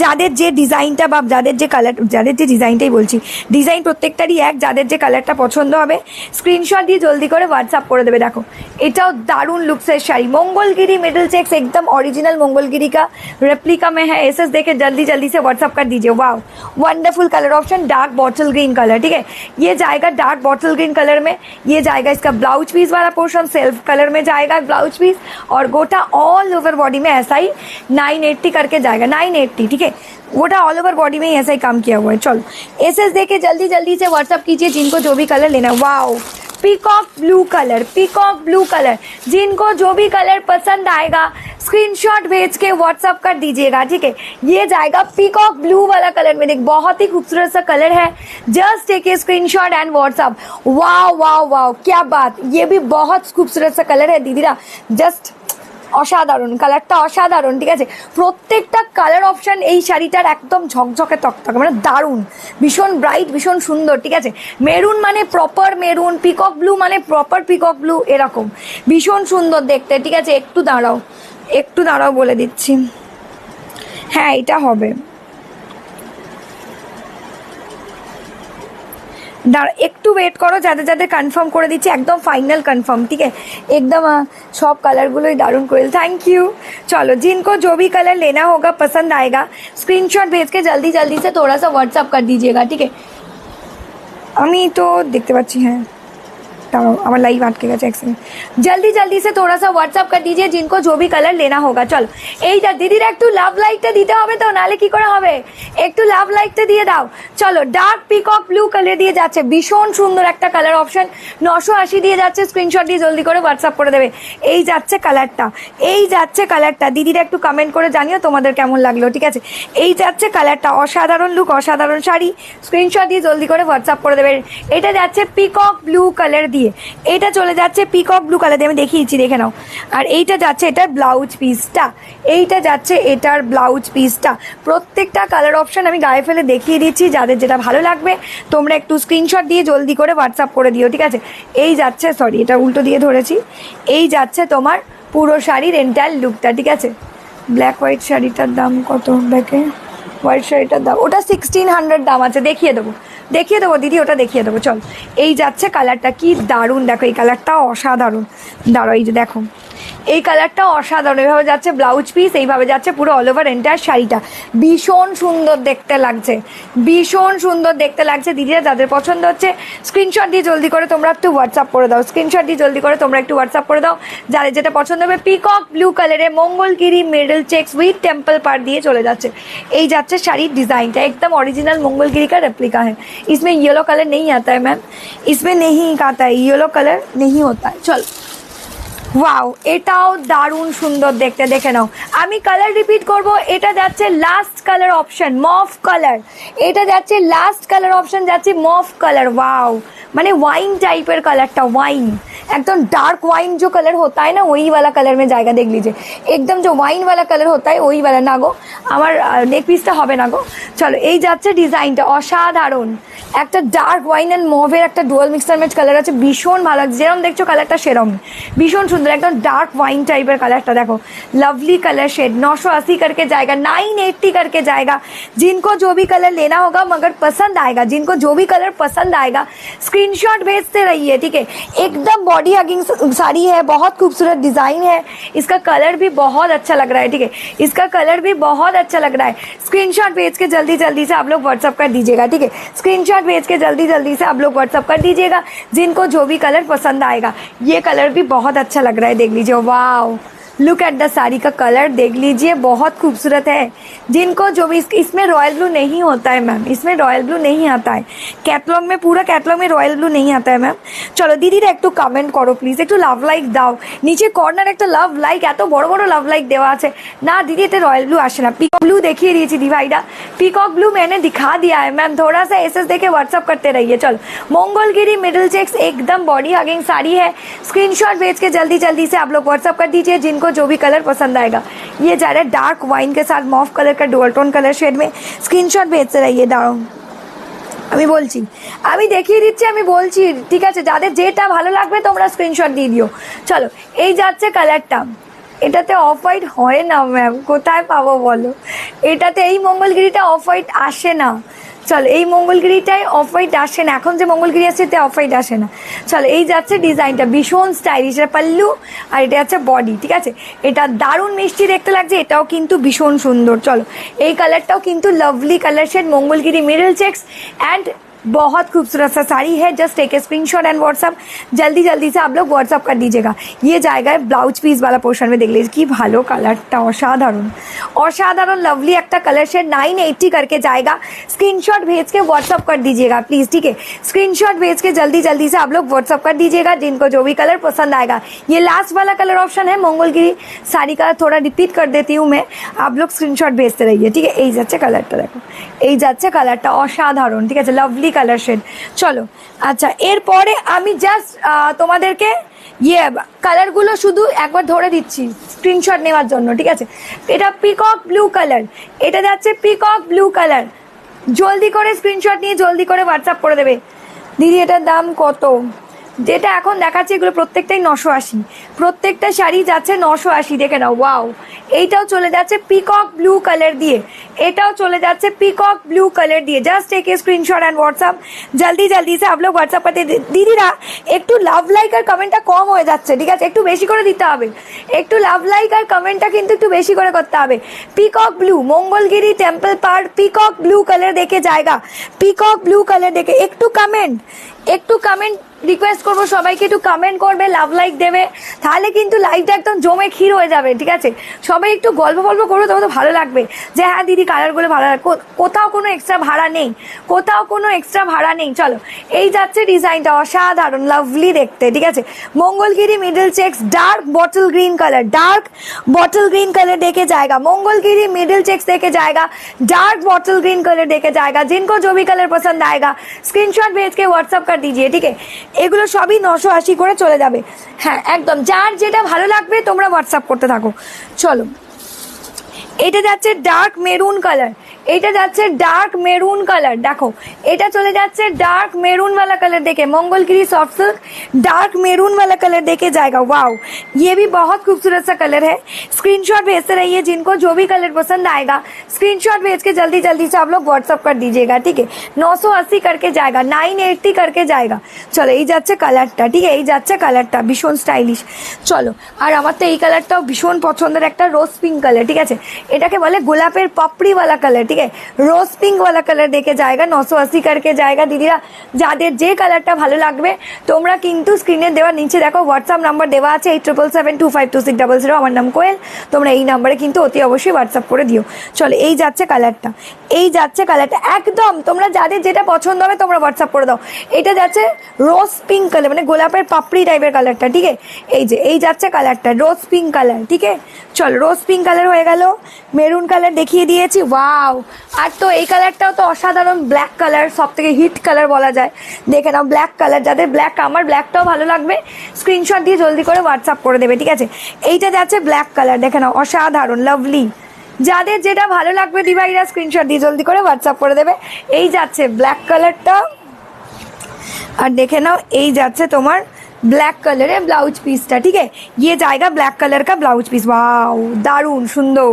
যাদের যে ডিজাইনটা বা যাদের যে কালার, যাদের যে ডিজাইনটাই বলছি, ডিজাইন প্রত্যেকটারই এক, যাদের যে কালারটা পছন্দ হবে স্ক্রিনশট দিয়ে জলদি করে হোয়াটসঅ্যাপ করে দেবে। দেখো এটাও দারুণ লুকসের শাড়ি, মঙ্গলগিরি মিডল চেক্স एकदम ओरिजिनल मंगोलगिरी का रेप्लिका में है। एसएस देखे जल्दी जल्दी से व्हाट्सअप कर दीजिए। Wow wonderful colour option, dark bottle green colour. ठीक है ये जाएगा डार्क बॉटल ग्रीन कलर में, ये जाएगा इसका ब्लाउज पीस वाला पोर्शन, सेल्फ कलर में जाएगा ब्लाउज पीस, और गोटा ऑल ओवर बॉडी में ऐसा ही 980 करके जाएगा, 980। ठीक है गोटा ऑल ओवर बॉडी में ही ऐसा ही काम किया हुआ है। चलो एसएस देके जल्दी जल्दी से व्हाट्सअप कीजिए जिनको जो भी कलर लेना है। Wow peacock blue colour, peacock blue colour, जिनको जो भी कलर पसंद आएगा स्क्रीनशॉट भेज के व्हाट्सअप कर दीजिएगा। ठीक है ये जाएगा पीकॉक ब्लू वाला कलर में, देख बहुत ही खूबसूरत सा कलर है। Just take a screenshot and WhatsApp. Wow wow wow क्या बात, ये भी बहुत खूबसूरत सा कलर है दीदीरा, जस्ट অসাধারণ কালারটা, অসাধারণ। ঠিক আছে প্রত্যেকটা কালার অপশন এই শাড়িটার একদম ঝকঝকে তকতকে, মানে দারুণ, ভীষণ ব্রাইট, ভীষণ সুন্দর। ঠিক আছে মেরুন মানে প্রপার মেরুন, পিকক ব্লু মানে প্রপার পিকক ব্লু, এরকম ভীষণ সুন্দর দেখতে। ঠিক আছে একটু দাঁড়াও, একটু দাঁড়াও বলে দিচ্ছি। হ্যাঁ এটা হবে, দাঁড়া একটু ওয়েট করো, যাদের যাদের কনফার্ম করে দিচ্ছি, একদম फाइनल कन्फर्म, ठीक है एकदम। सब कलरগুলোই দারুণ করে, थैंक यू। चलो जिनको जो भी कलर लेना होगा पसंद आएगा स्क्रीनशॉट भेज के जल्दी जल्दी से थोड़ा सा व्हाट्सअप कर दीजिएगा, ठीक है। আমি তো দেখতে পাচ্ছি, হ্যাঁ দাঁড়াও আমার লাইভ আটকে গেছে, এক সেকেন্ড। জলদি জলদি সে থোড়া সা হোয়াটসঅ্যাপ কর দিজিয়ে জিनको जो भी कलर लेना होगा। চলো এইটা দিদির একটু লাভ লাইকটা দিতে হবে তো, নালে কি করে হবে, একটু লাভ লাইকটা দিয়ে দাও। চলো ডার্ক পিকক ব্লু কালার দিয়ে যাচ্ছে, ভীষণ সুন্দর একটা কালার অপশন, 980 দিয়ে যাচ্ছে, স্ক্রিনশট দিয়ে জলদি করে হোয়াটসঅ্যাপ করে দেবে। এই যাচ্ছে কালারটা, এই যাচ্ছে কালারটা, দিদিরা একটু কমেন্ট করে জানিও তোমাদের কেমন লাগলো, ঠিক আছে। এই যাচ্ছে কালারটা, অসাধারণ লুক, অসাধারণ শাড়ি, স্ক্রিনশট দিয়ে জলদি করে হোয়াটসঅ্যাপ করে দেবে। এটা যাচ্ছে পিকক ব্লু কালার দিয়ে, এটা চলে যাচ্ছে পিকক ব্লু কালার দিয়ে, আমি দেখিয়েছি দেখে নাও। আর এইটা যাচ্ছে এটার ব্লাউজ পিসটা, এইটা যাচ্ছে এটার ব্লাউজ পিসটা। প্রত্যেকটা কালার অপশন আমি গায়ে ফেলে দেখিয়ে দিচ্ছি, যাদের যেটা ভালো লাগবে তোমরা একটু স্ক্রিনশট দিয়ে জলদি করে হোয়াটসঅ্যাপ করে দিও, ঠিক আছে। এই যাচ্ছে, সরি এটা উল্টো দিয়ে ধরেছি, এই যাচ্ছে তোমার পুরো শাড়ির এন্টায়ার লুকটা, ঠিক আছে। ব্ল্যাক হোয়াইট শাড়িটার দাম কত, ব্ল্যাকে হোয়াইট শাড়িটার দাম ওটা 1600 দাম আছে, দেখিয়ে দেবো দিদি, ওটা দেখিয়ে দেবো। চল এই যাচ্ছে কালারটা, কি দারুণ, দেখো এই কালারটা অসাধারণ, দাঁড়ো এই যে দেখো এই কালারটা অসাধারণ, এইভাবে যাচ্ছে ব্লাউজ পিস, এইভাবে যাচ্ছে পুরো অল ওভার এন্টায়ার শাড়িটা, ভীষণ সুন্দর দেখতে লাগছে, ভীষণ সুন্দর দেখতে লাগছে। দিদিরা যাদের পছন্দ হচ্ছে স্ক্রিনশট দিয়ে জলদি করে তোমরা একটু হোয়াটসঅ্যাপ করে দাও, স্ক্রিনশট দিয়ে জলদি করে তোমরা একটু হোয়াটসঅ্যাপ করে দাও, যাদের যেটা পছন্দ হবে। পিকক ব্লু কালারে Mangalagiri middle checks with temple পার দিয়ে চলে যাচ্ছে, এই যাচ্ছে শাড়ির ডিজাইনটা, একদম ओरिजिनल मंगलगिरी का रेप्लिका है। इसमें येलो कलर नहीं आता है मैम, इसमें नहीं आता है, येलो कलर नहीं होता है। चल ওয়াও, এটাও দারুণ সুন্দর দেখতে, দেখে নাও। আমি কালার রিপিট করব, এটা যাচ্ছে লাস্ট কালার অপশন মফ কালার, এটা যাচ্ছে লাস্ট কালার অপশন, যাচ্ছে মফ কালার। ওয়াও, মানে वाइन टाइपर कलरটা, वाइन एकदम डार्क वाइन जो कलर होता है ना, वही वाला कलर में जाएगा, देख लीजिए एकदम जो वाइन वाला कलर होता है वही वाला ना गो, আমার নেক পিসটা হবে না গো। চলো এই যাচ্ছে ডিজাইনটা, অসাধারণ একটা ডার্ক ওয়াইন অ্যান্ড মভের একটা ডুয়াল মিক্সার ম্যাচ কালার আছে, ভীষণ ভালো লাগছে, যেরকম দেখছো কালারটা সেরকম ভীষণ সুন্দর, एकदम डार्क वाइन टाइपर कलरটা देखो, लवली कलर शेड, 980 करके जाएगा, 980 करके जाएगा। जिनको जो भी कलर लेना होगा मगर पसंद आएगा, जिनको जो भी कलर पसंद आएगा स्क्रीनशॉट भेजते रहिए, ठीक है। एकदम बॉडी हगिंग साड़ी है, बहुत खूबसूरत डिजाइन है, इसका कलर भी बहुत अच्छा लग रहा है, ठीक है, इसका कलर भी बहुत अच्छा लग रहा है। स्क्रीनशॉट भेज के जल्दी जल्दी से आप लोग व्हाट्सअप कर दीजिएगा, ठीक है, स्क्रीनशॉट भेज के जल्दी जल्दी से आप लोग व्हाट्सअप कर दीजिएगा, जिनको जो भी कलर पसंद आएगा। ये कलर भी बहुत अच्छा लग रहा है, देख लीजिए, wow look at the sari का कलर देख लीजिए, बहुत खूबसूरत है। जिनको जो भी इसमें रॉयल ब्लू नहीं होता है मैम, इसमें रॉयल ब्लू नहीं आता है, कैटलॉग में पूरा कैटलॉग में रॉयल ब्लू नहीं आता है मैम। चलो दीदीরা একটু কমেন্ট করো প্লিজ, একটু লাভ লাইক দাও, নিচে কর্নার একটা লাভ লাইক, এত বড় বড় লাভ লাইক দেওয়া আছে না দিদি, এতে রয়্যাল ব্লू আসে না, পিকক ब्लू দেখিয়ে দিয়েছি দি ভাইরা, पिकॉक ब्लू मैंने दिखा दिया है मैम, थोड़ा सा एसएस देके व्हाट्सअप करते रहिए। चलो मंगलगिरी मिडिल चेक्स एकदम बॉडी हगिंग साड़ी है, स्क्रीनशॉट भेज के जल्दी जल्दी से आप लोग व्हाट्सअप कर दीजिए, जिनको जो भी कलर पसंद आएगा। ये जा रहा है डार्क वाइन के साथ मॉफ कलर का डुअल टोन कलर शेड में, स्क्रीनशॉट भेजते रहिए। दाঁড়াও আমি বলছি, আমি দেখিয়ে দিচ্ছি, আমি বলছি, ঠিক আছে, যাদের যেটা ভালো লাগবে তোমরা স্ক্রিনশট দিয়ে দিও। চলো এই যাচ্ছে কালারটা, এটাতে অফ হোয়াইট হয় না ম্যাম, কোথায় পাবো বলো, এটাতে এই মঙ্গলগিরিটা অফ হোয়াইট আসে না। চলো এই মঙ্গলগিরিটাই অফ হোয়াইট আসে না, এখন যে মঙ্গলগিরি আছে এতে অফ হোয়াইট আসে না। চলো এই যাচ্ছে ডিজাইনটা, ভীষণ স্টাইলিশ, এটা পাল্লু আর এটা যাচ্ছে বডি, ঠিক আছে, এটা দারুণ মিষ্টি দেখতে লাগছে, এটাও কিন্তু ভীষণ সুন্দর। চলো এই কালারটাও কিন্তু lovely colour shade, Mangalagiri middle checks and बहुत खूबसूरत सा साड़ी है। Just take a screenshot and WhatsApp, जल्दी जल्दी से आप लोग व्हाट्सअप कर दीजिएगा। ये जाएगा ब्लाउज पिस वाला पोर्शन में, देख लीजिए কি ভালো কালারটা, অসাধারণ অসাধারণ लवली একটা कलर शेड, 980 करके जाएगा। स्क्रीनशॉट भेज के व्हाट्सअप कर दीजिएगा प्लीज, ठीक है, स्क्रीनशॉट भेज के जल्दी जल्दी से आप लोग व्हाट्सअप कर दीजिएगा, जिनको जो भी कलर पसंद आएगा। ये लास्ट वाला कलर ऑप्शन है मंगलगिरी साड़ी का, थोड़ा रिपीट कर देती हूँ मैं, आप लोग स्क्रीनशॉट भेजते रहिए, ठीक है। এই যাচ্ছে কালারটা, দেখো এই যাচ্ছে কালারটা, অসাধারণ, ঠিক আছে, লাভলি কালার শেড। চলো আচ্ছা, এরপরে আমি জাস্ট তোমাদেরকে ইয়ে কালারগুলো শুধু একবার ধরে দিচ্ছি স্ক্রিনশট নেওয়ার জন্য, ঠিক আছে। এটা পিকক ব্লু কালার, এটা যাচ্ছে পিকক ব্লু কালার, জলদি করে স্ক্রিনশট নিয়ে জলদি করে হোয়াটসঅ্যাপ করে দেবে। দিদি এটার দাম কত? যেটা এখন দেখাচ্ছে এগুলো প্রত্যেকটাই 980, প্রত্যেকটা শাড়ি যাচ্ছে 980, দেখে নাও। ওয়াও, এইটাও চলে যাচ্ছে পিকক ব্লু কালার দিয়ে, এটাও চলে যাচ্ছে পিকক ব্লू कलर दिए। Just take a screenshot and WhatsApp जल्दी जल्दी से आप लोग व्हाट्सअप करते। দিদিরা একটু লাভ লাইক আর কমেন্টটা কম হয়ে যাচ্ছে, ঠিক আছে, একটু বেশি করে দিতে হবে, একটু লাভ লাইক আর কমেন্টটা কিন্তু একটু বেশি করে করতে হবে। পিকক ব্লू मंगलगिरी टेम्पल पार्ट पिकॉक ब्लू कलर देके जाएगा, पिकॉक ब्लू कलर देके একটু কমেন্ট রিকোয়েস্ট করবো সবাইকে, একটু কমেন্ট করবে, লাভ লাইক দেবে, তাহলে কিন্তু লাইভটা একদম জমে ক্ষীর হয়ে যাবে, ঠিক আছে। সবাই একটু গল্প করবে, তোমাদের ভালো লাগবে যে হ্যাঁ দিদি কালারগুলো ভালো লাগে। কোথাও কোনো এক্সট্রা ভাড়া নেই, কোথাও কোনো এক্সট্রা ভাড়া নেই। চলো, এই যাচ্ছে ডিজাইনটা অসাধারণ লাভলি দেখতে, ঠিক আছে। Mangalagiri middle checks dark bottle green colour देके जाएगा, मंगलगिरी मिडिल चेक्स देके जाएगा, डार्क बॉटल ग्रीन कलर देके जाएगा। जिनको जो भी कलर पसंद आएगा स्क्रीनशॉट भेज के व्हाट्सअप कर दीजिए, ठीक है। এগুলো সবই 980 করে চলে যাবে। হ্যাঁ একদম, যার যেটা ভালো লাগবে তোমরা হোয়াটসঅ্যাপ করতে থাকো। চলো, এটা যাচ্ছে ডার্ক মেরুন কালার, এটা যাচ্ছে डार्क मेरून कलर, देखो এটা চলে যাচ্ছে डार्क मेरून वाला कलर देखे, Mangalagiri soft silk dark maroon वाला कलर देके जाएगा। वाओ, ये भी बहुत खूबसूरत सा कलर है। स्क्रीनशॉट भेजते रहिए, जिनको जो भी कलर पसंद आएगा स्क्रीनशॉट भेज के जल्दी जल्दी से आप लोग व्हाट्सअप कर दीजिएगा, ठीक है। 980 करके जाएगा, 980 करके जाएगा। चलो, এই যাচ্ছে কালারটা, ঠিক আছে, এই যাচ্ছে কালারটা ভীষণ স্টাইলিশ। চলো, আর আমার তো এই কালারটাও ভীষণ পছন্দের, একটা রোজ পিঙ্ক কালার, ঠিক আছে, এটাকে বলে গোলাপের পাপড়ি वाला कलर, ठीक है, रोज पिंक वाला कलर देके जाएगा, 980 करके जाएगा। দিদিরা যাদের যে কালারটা ভালো লাগবে তোমরা কিন্তু স্ক্রিনে দেওয়া নিচে দেখো হোয়াটসঅ্যাপ নাম্বার দেওয়া আছে 8777252600, আমার নাম কোয়েল। তোমরা এই নাম্বারে কিন্তু অতি অবশ্যই হোয়াটসঅ্যাপ করে দিও। চলো, এই যাচ্ছে কালারটা, এই যাচ্ছে কালারটা একদম, তোমরা যাদের যেটা পছন্দ হবে তোমরা হোয়াটসঅ্যাপ করে দাও। এটা যাচ্ছে রোজ পিঙ্ক কালার, মানে গোলাপের পাপড়ি টাইপের কালারটা, ঠিক আছে। এই যে এই যাচ্ছে কালারটা রোজ পিঙ্ক কালার, ঠিক আছে। চলো, রোজ পিঙ্ক কালার হয়ে গেল, মেরুন কালার দেখিয়ে দিয়েছি। ওয়াও, আর তো এই কালারটাও তো অসাধারণ, ব্ল্যাক কালার সব থেকে হিট কালার বলা যায়। দেখে নাও ব্ল্যাক কালার, যাদের ব্ল্যাক, আমার ব্ল্যাকটাও ভালো লাগবে স্ক্রিনশট দিয়ে জলদি করে হোয়াটসঅ্যাপ করে দেবে, ঠিক আছে। এইটা যাচ্ছে ব্ল্যাক কালার, দেখে নাও অসাধারণ লাভলি। যাদের যেটা ভালো লাগবে দিভাইরা স্ক্রিনশট দিয়ে জলদি করে হোয়াটসঅ্যাপ করে দেবে। এই যাচ্ছে ব্ল্যাক কালারটা, আর দেখে নাও এই যাচ্ছে তোমার ब्लैक कलर है ब्लाउज पीसটা, ठीक है, ये जाएगा ब्लैक कलर का ब्लाउज पीस। वाओ, দারুণ সুন্দর।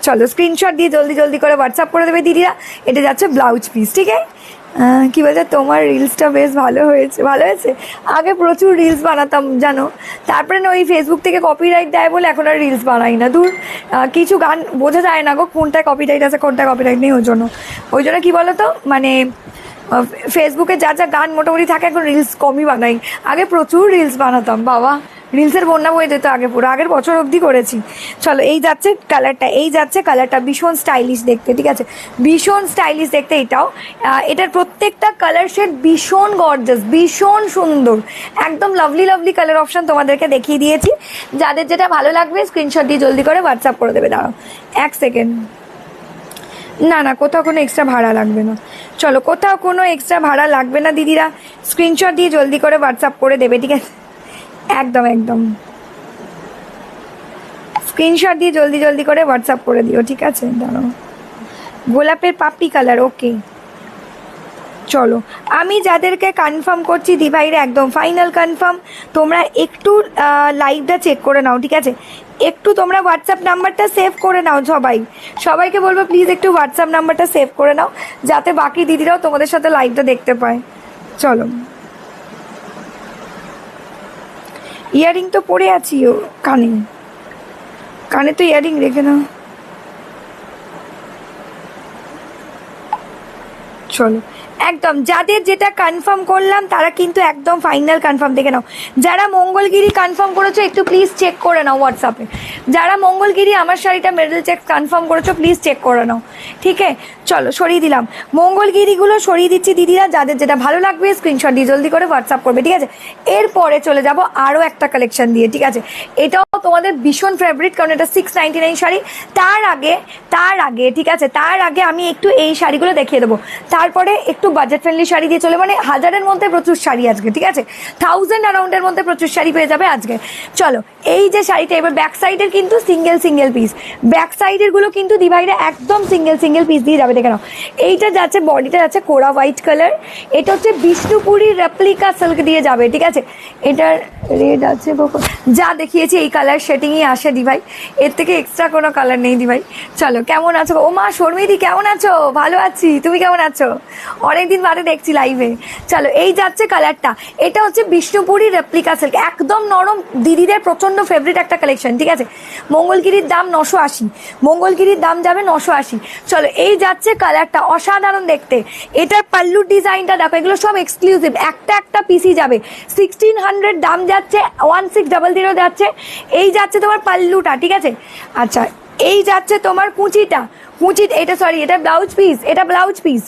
চলো, স্ক্রিনশট দিয়ে জলদি জলদি করে হোয়াটসঅ্যাপ করে দেবে দিদিরা। এটা যাচ্ছে ব্লাউজ পিস, ঠিক আছে। কি বলছে, তোমার রিলসটা বেশ ভালো হয়েছে। আগে প্রচুর রিলস বানাতাম জানো, তারপরে না ওই ফেসবুক থেকে কপিরাইট দেয় বলে এখন আর রিলস বানাই না। দূর, কিছু গান বোঝা যায় না গো, কোনটা কপিরাইট আছে কোনটা কপিরাইট নেই। ওই জন্য কি বলো তো, মানে ফেসবুকে যা যা গান মোটামুটি থাকে এখন রিলস কমই বানাই। আগে প্রচুর রিলস বানাতাম, বাবা রিলসের বন্যা বয়ে যেত আগে, পুরো আগের বছর অবধি করেছি। চলো, এই যাচ্ছে কালারটা, এই যাচ্ছে কালারটা ভীষণ স্টাইলিশ দেখতে, ঠিক আছে, ভীষণ স্টাইলিশ দেখতে। এটাও, এটার প্রত্যেকটা কালার শেড ভীষণ গর্জাস, ভীষণ সুন্দর, একদম লাভলি লাভলি কালার অপশন তোমাদেরকে দেখিয়ে দিয়েছি। যাদের যেটা ভালো লাগবে স্ক্রিনশট দিয়ে জলদি করে হোয়াটসঅ্যাপ করে দেবে। দাঁড়াও 1 সেকেন্ড, না কোথাও কোনো এক্সট্রা ভাড়া লাগবে না। চলো, কোথাও কোনো এক্সট্রা ভাড়া লাগবে না দিদিরা, স্ক্রিনশট দিয়ে জলদি করে হোয়াটসঅ্যাপ করে দেবে, ঠিক আছে, একদম স্ক্রিনশট দিয়ে জলদি জলদি করে হোয়াটসঅ্যাপ করে দিও, ঠিক আছে। দাঁড়াও, গোলাপের পাপড়ি কালার, ওকে। চলো, আমি যাদেরকে কনফার্ম করছি দিভাইরা একদম ফাইনাল কনফার্ম, তোমরা একটু লাইভটা চেক করে নাও, ঠিক আছে। একটু তোমরা হোয়াটসঅ্যাপ নাম্বারটা সেভ করে নাও, সবাইকে বলবো প্লিজ একটু হোয়াটসঅ্যাপ নাম্বারটা সেভ করে নাও, যাতে বাকি দিদিরাও তোমাদের সাথে লাইভটা দেখতে পায়। চলো, ইয়ারিং তো পরে আছি, ও কানে তো ইয়ারিং রেখে নাও। চলো, একদম যাদের যেটা কনফার্ম করলাম তারা কিন্তু একদম ফাইনাল কনফার্ম, দেখে নাও। যারা মঙ্গলগিরি কনফার্ম করেছো একটু প্লিজ চেক করে নাও হোয়াটসঅ্যাপে। যারা মঙ্গলগিরি আমার শাড়িটা মিডল চেক কনফার্ম করেছো প্লিজ চেক করে নাও, ঠিক আছে। চলো, সরিয়ে দিলাম মঙ্গলগিরিগুলো, সরিয়ে দিচ্ছি দিদিরা। যাদের যেটা ভালো লাগবে স্ক্রিনশট দিয়ে জলদি করে হোয়াটসঅ্যাপ করবে, ঠিক আছে। এরপরে চলে যাব আরও একটা কালেকশন দিয়ে, ঠিক আছে। এটাও তোমাদের ভীষণ ফেভারিট, কারণ এটা 699 শাড়ি। তার আগে ঠিক আছে, তার আগে আমি একটু এই শাড়িগুলো দেখিয়ে দেবো, তারপরে একটু বাজেট ফ্রেন্ডলি শাড়ি দিয়ে চলে, মানে 1000-এর মধ্যে প্রচুর শাড়ি আজকে, ঠিক আছে, 1000 অ্যারাউন্ডের মধ্যে প্রচুর শাড়ি পেয়ে যাবে আজকে। চলো এই যে শাড়িটা, এবার ব্যাক সাইডের কিন্তু সিঙ্গেল পিস, ব্যাক সাইডের গুলো কিন্তু দিভাইরা একদম সিঙ্গেল পিস দিয়ে যাবে, দেখে নাও। এইটা যাচ্ছে বডিটা যাচ্ছে কোরা হোয়াইট কালার, এটা হচ্ছে বিষ্ণুপুরি রেপ্লিকা সিল্ক দিয়ে যাবে, ঠিক আছে। এটার রেড আছে, যা দেখিয়েছি এই কালার শেডিংই আসে দিভাই, এর থেকে এক্সট্রা কোনো কালার নেই দিভাই। চলো কেমন আছো? ও মা শর্মিদি কেমন আছো? ভালো আছি, তুমি কেমন আছো? অনেকদিন বাদে দেখছি লাইভে। চলো এই যাচ্ছে কালারটা, এটা হচ্ছে বিষ্ণুপুরি রেপ্লিকা সিল্ক, একদম নরম, দিদিদের প্রচন্ড ফেভারিট একটা কালেকশন, ঠিক আছে। মঙ্গলগিরির দাম 980, মঙ্গলগিরির দাম যাবে 980। চলো এই যাচ্ছে কালারটা, অসাধারণ দেখতে। এটার পাল্লুর ডিজাইনটা দেখো, এগুলো সব এক্সক্লুসিভ, একটা পিসি যাবে। 1600 দাম যাচ্ছে, 1600 যাচ্ছে। এই যাচ্ছে তোমার পাল্লুটা, ঠিক আছে। আচ্ছা এই যাচ্ছে তোমার কুচিটা, এটা সরি, এটা ব্লাউজ পিস, এটা ব্লাউজ পিস,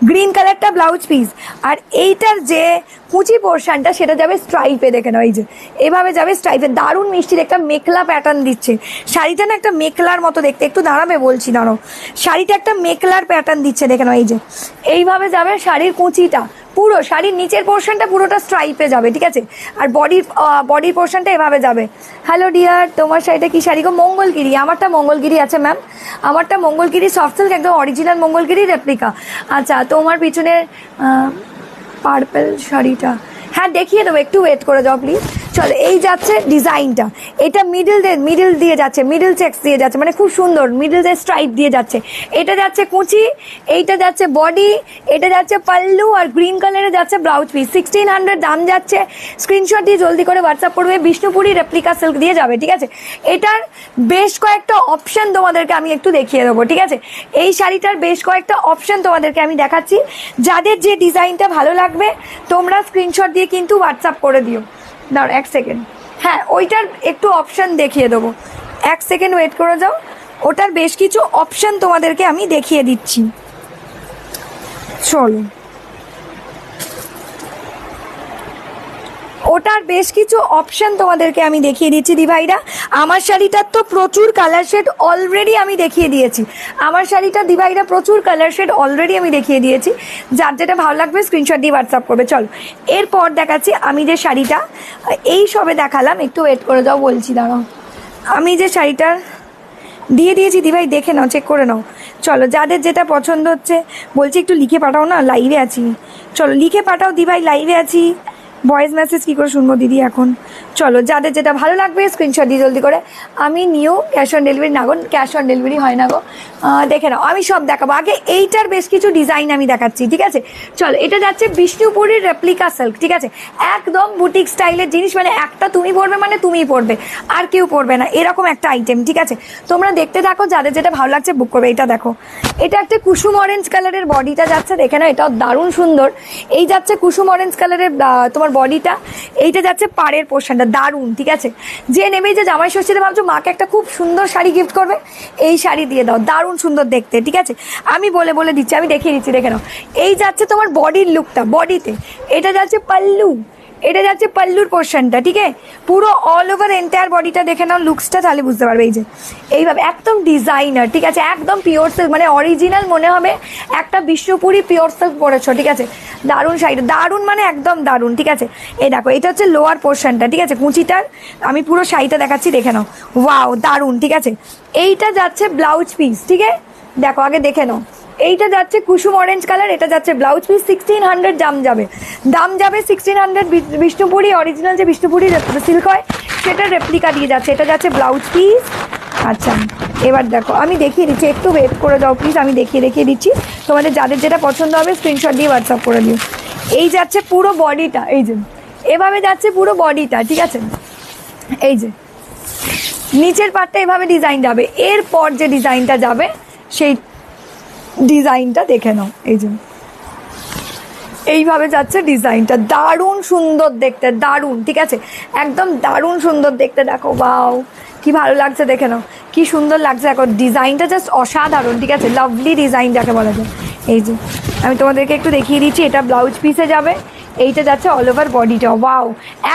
গ্রিন কালারটা ব্লাউজ পিস। আর এইটার যে কুচি পোর্শনটা সেটা যাবে স্ট্রাইপে, দেখে নাও এই যে এভাবে যাবে স্ট্রাইপে, দারুণ মিষ্টি, একটা মেখলা প্যাটার্ন দিচ্ছে শাড়িটা, না একটা মেখলার মতো দেখতে, একটু দাঁড়াবে বলছি, দাঁড়ো, শাড়িটা একটা মেখলার প্যাটার্ন দিচ্ছে, দেখে নাও এই যে এইভাবে যাবে শাড়ির কুচিটা, পুরো শাড়ির নিচের পোর্শনটা পুরোটা স্ট্রাইপে যাবে, ঠিক আছে। আর বডির পোর্শনটা এভাবে যাবে। হ্যালো ডিয়ার, তোমার শাড়িটা কি শাড়ি গো? মঙ্গলগিরি, আমারটা মঙ্গলগিরি আছে ম্যাম, আমারটা মঙ্গলগিরি সফট সিল্ক, একদম অরিজিনাল মঙ্গলগিরি রেপ্লিকা। আচ্ছা তোমার পিছনের পার্পল শাড়িটা, হ্যাঁ দেখিয়ে দেবো, একটু ওয়েট করে যাও প্লিজ। চলো এই যাচ্ছে ডিজাইনটা, এটা মিডল দিয়ে যাচ্ছে, মিডল চেক্স দিয়ে যাচ্ছে, মানে খুব সুন্দর মিডল যে স্ট্রাইপ দিয়ে যাচ্ছে। এটা যাচ্ছে কুচি, এইটা যাচ্ছে বডি, এটা যাচ্ছে পাল্লু, আর গ্রিন কালারে যাচ্ছে ব্লাউজ পিস। 1600 দাম যাচ্ছে। স্ক্রিনশট দিয়ে জলদি করে হোয়াটসঅ্যাপ করবে, বিষ্ণুপুরি রেপ্লিকা সিল্ক দিয়ে যাবে, ঠিক আছে। এটার বেশ কয়েকটা অপশন তোমাদেরকে আমি একটু দেখিয়ে দেবো, ঠিক আছে। এই শাড়িটার বেশ কয়েকটা অপশন তোমাদেরকে আমি দেখাচ্ছি, যাদের যে ডিজাইনটা ভালো লাগবে তোমরা স্ক্রিনশট দিয়ে কিন্তু হোয়াটসঅ্যাপ করে দিও। দাঁড়ো 1 সেকেন্ড, হ্যাঁ ওইটার একটু অপশান দেখিয়ে দেবো, 1 সেকেন্ড ওয়েট করে যাও, ওটার বেশ কিছু অপশান তোমাদেরকে আমি দেখিয়ে দিচ্ছি। চলো ওটার বেশ কিছু অপশন তোমাদেরকে আমি দেখিয়ে দিচ্ছি দিভাইরা। আমার শাড়িটার তো প্রচুর কালার শেড অলরেডি আমি দেখিয়ে দিয়েছি, আমার শাড়িটা দিভাইরা প্রচুর কালার শেড অলরেডি আমি দেখিয়ে দিয়েছি, যার যেটা ভালো লাগবে স্ক্রিনশট দিয়ে হোয়াটসঅ্যাপ করবে। চলো এরপর দেখাচ্ছি আমি যে শাড়িটা, এই সবে দেখালাম, একটু ওয়েট করে যাও বলছি, দাঁড়াও, আমি যে শাড়িটার দিয়ে দিয়েছি দিভাই দেখে নাও, চেক করে নাও। চলো যাদের যেটা পছন্দ হচ্ছে বলছি একটু লিখে পাঠাও না, লাইভে আছি, চলো লিখে পাঠাও দিভাই, লাইভে আছি, ভয়েস মেসেজ কী করে শুনবো দিদি এখন। চলো যাদের যেটা ভালো লাগবে স্ক্রিনশট দিয়ে জলদি করে। আমি নিউ ক্যাশ অন ডেলিভারি না গো, ক্যাশ অন ডেলিভারি হয় না গো, দেখে নাও আমি সব দেখাবো। আগে এইটার বেশ কিছু ডিজাইন আমি দেখাচ্ছি, ঠিক আছে। চলো এটা যাচ্ছে বিষ্ণুপুরের রেপ্লিকা সিল্ক, ঠিক আছে, একদম বুটিক স্টাইলের জিনিস, মানে একটা তুমি পরবে মানে তুমিই পরবে, আর কেউ পরবে না, এরকম একটা আইটেম, ঠিক আছে। তোমরা দেখতে থাকো, যাদের যেটা ভালো লাগছে বুক করবে। এটা দেখো, এটা একটা কুসুম অরেঞ্জ কালারের বডিটা যাচ্ছে, দেখে নাও এটাও দারুণ সুন্দর। এই যাচ্ছে কুসুম অরেঞ্জ কালারের তোমার বডিটা, এইটা যাচ্ছে পাড়ের পোর্শনটা, দারুণ, ঠিক আছে। যে নেবে, যে জামাই ষষ্ঠীতে ভাবছো মাকে একটা খুব সুন্দর শাড়ি গিফট করবে, এই শাড়ি দিয়ে দাও, দারুণ সুন্দর দেখতে, ঠিক আছে। আমি বলে দিচ্ছি, আমি দেখিয়ে দিচ্ছি, দেখে নাও। এই যাচ্ছে তোমার বডির লুকটা, বডিতে এটা যাচ্ছে পাল্লু, এটা যাচ্ছে পাল্লুর পোর্শনটা, ঠিক আছে, পুরো অল ওভার এন্টায়ার বডিটা দেখে নাও লুকসটা, তাহলে বুঝতে পারবে। এই যে এইভাবে একদম ডিজাইনার, ঠিক আছে, একদম পিওর সিল্ক, মানে অরিজিনাল মনে হবে একটা বিষ্ণুপুরি পিওর সিল্ক পরেছো, ঠিক আছে। দারুণ শাড়িটা, দারুণ মানে একদম দারুণ, ঠিক আছে। এই দেখো এটা হচ্ছে লোয়ার পোর্শনটা, ঠিক আছে, কুচিটার আমি পুরো শাড়িটা দেখাচ্ছি, দেখে নাও, ওয়াও দারুণ, ঠিক আছে। এইটা যাচ্ছে ব্লাউজ পিস, ঠিক আছে, দেখো আগে দেখে নাও। এইটা যাচ্ছে কুসুম অরেঞ্জ কালার, এটা যাচ্ছে ব্লাউজ পিস, 1600 দাম যাবে 1600। বিষ্ণুপুরি অরিজিনাল যে বিষ্ণুপুরি সিল্ক হয় সেটা রেপ্লিকা দিয়ে যাচ্ছে, এটা যাচ্ছে ব্লাউজ পিস। আচ্ছা এবার দেখো আমি দেখিয়ে দিচ্ছি, একটু ওয়েট করে দাও প্লিজ, আমি দেখিয়ে দিচ্ছি তোমাদের, যাদের যেটা পছন্দ হবে স্ক্রিনশট দিয়ে হোয়াটসঅ্যাপ করে দিও। এই যাচ্ছে পুরো বডিটা, এই যে এভাবে যাচ্ছে পুরো বডিটা, ঠিক আছে। এই যে নিচের পার্টটা এভাবে ডিজাইন যাবে, এরপর যে ডিজাইনটা যাবে সেই ডিজাইনটা দেখে নাও। এই যে এইভাবে যাচ্ছে ডিজাইনটা, দারুণ সুন্দর দেখতে, দারুণ, ঠিক আছে, একদম দারুণ সুন্দর দেখতে, দেখো বাও কি ভালো লাগছে, দেখে নাও কি সুন্দর লাগছে, দেখো ডিজাইনটা জাস্ট অসাধারণ, ঠিক আছে, লাভলি ডিজাইন যাকে বলা যায়। এই যে আমি তোমাদেরকে একটু দেখিয়ে দিচ্ছি, এটা ব্লাউজ পিসে যাবে, এইটা যাচ্ছে অল ওভার বডিটা। ওয়াও,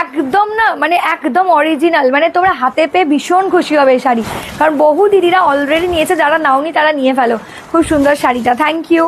একদম না মানে একদম অরিজিনাল, মানে তোমরা হাতে পেয়ে ভীষণ খুশি হবে এই শাড়ি, কারণ বহু দিদিরা অলরেডি নিয়েছে, যারা নাওনি তারা নিয়ে ফেলো। খুব সুন্দর শাড়িটা, থ্যাংক ইউ।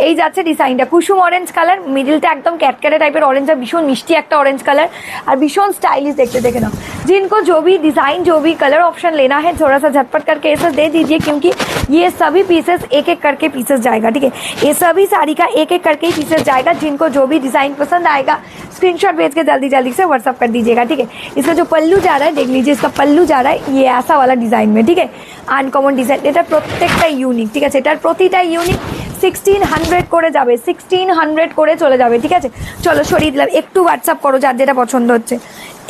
এই যাচ্ছে ডিজাইনটা কুসুম অরেঞ্জ কালার, মিডিলটা একদম ক্যাটক্যাটে টাইপের অরেঞ্জ, আর ভীষণ মিষ্টি একটা অরেঞ্জ কালার, আর ভীষণ स्टाइलिश देखते देखे ना। जिनको जो भी डिज़ाइन जो भी कलर ऑप्शन लेना है थोड़ा सा झटपट करके ऐसा दे दीजिए, क्योंकि ये सभी पीसेस एक एक करके पीसेस जाएगा, ठीक है। ये सभी साड़ी का एक एक करके ही पीसेस जाएगा। जिनको जो भी डिज़ाइन पसंद आएगा स्क्रीनशॉट भेज के जल्दी जल्दी से व्हाट्सअप कर दीजिएगा, ठीक है। इसका जो पल्लू जा रहा है देख लीजिए, इसका पल्लू जा रहा है ये ऐसा वाला डिज़ाइन में, ठीक है। আনকমন ডিজাইন, এটা প্রত্যেকটা ইউনিক, ঠিক আছে। এটার প্রতিটা ইউনিক 1600 করে যাবে, 1600 করে চলে যাবে, ঠিক আছে। চলো সরিয়ে দিলাম, একটু হোয়াটসঅ্যাপ করো যার যেটা পছন্দ হচ্ছে,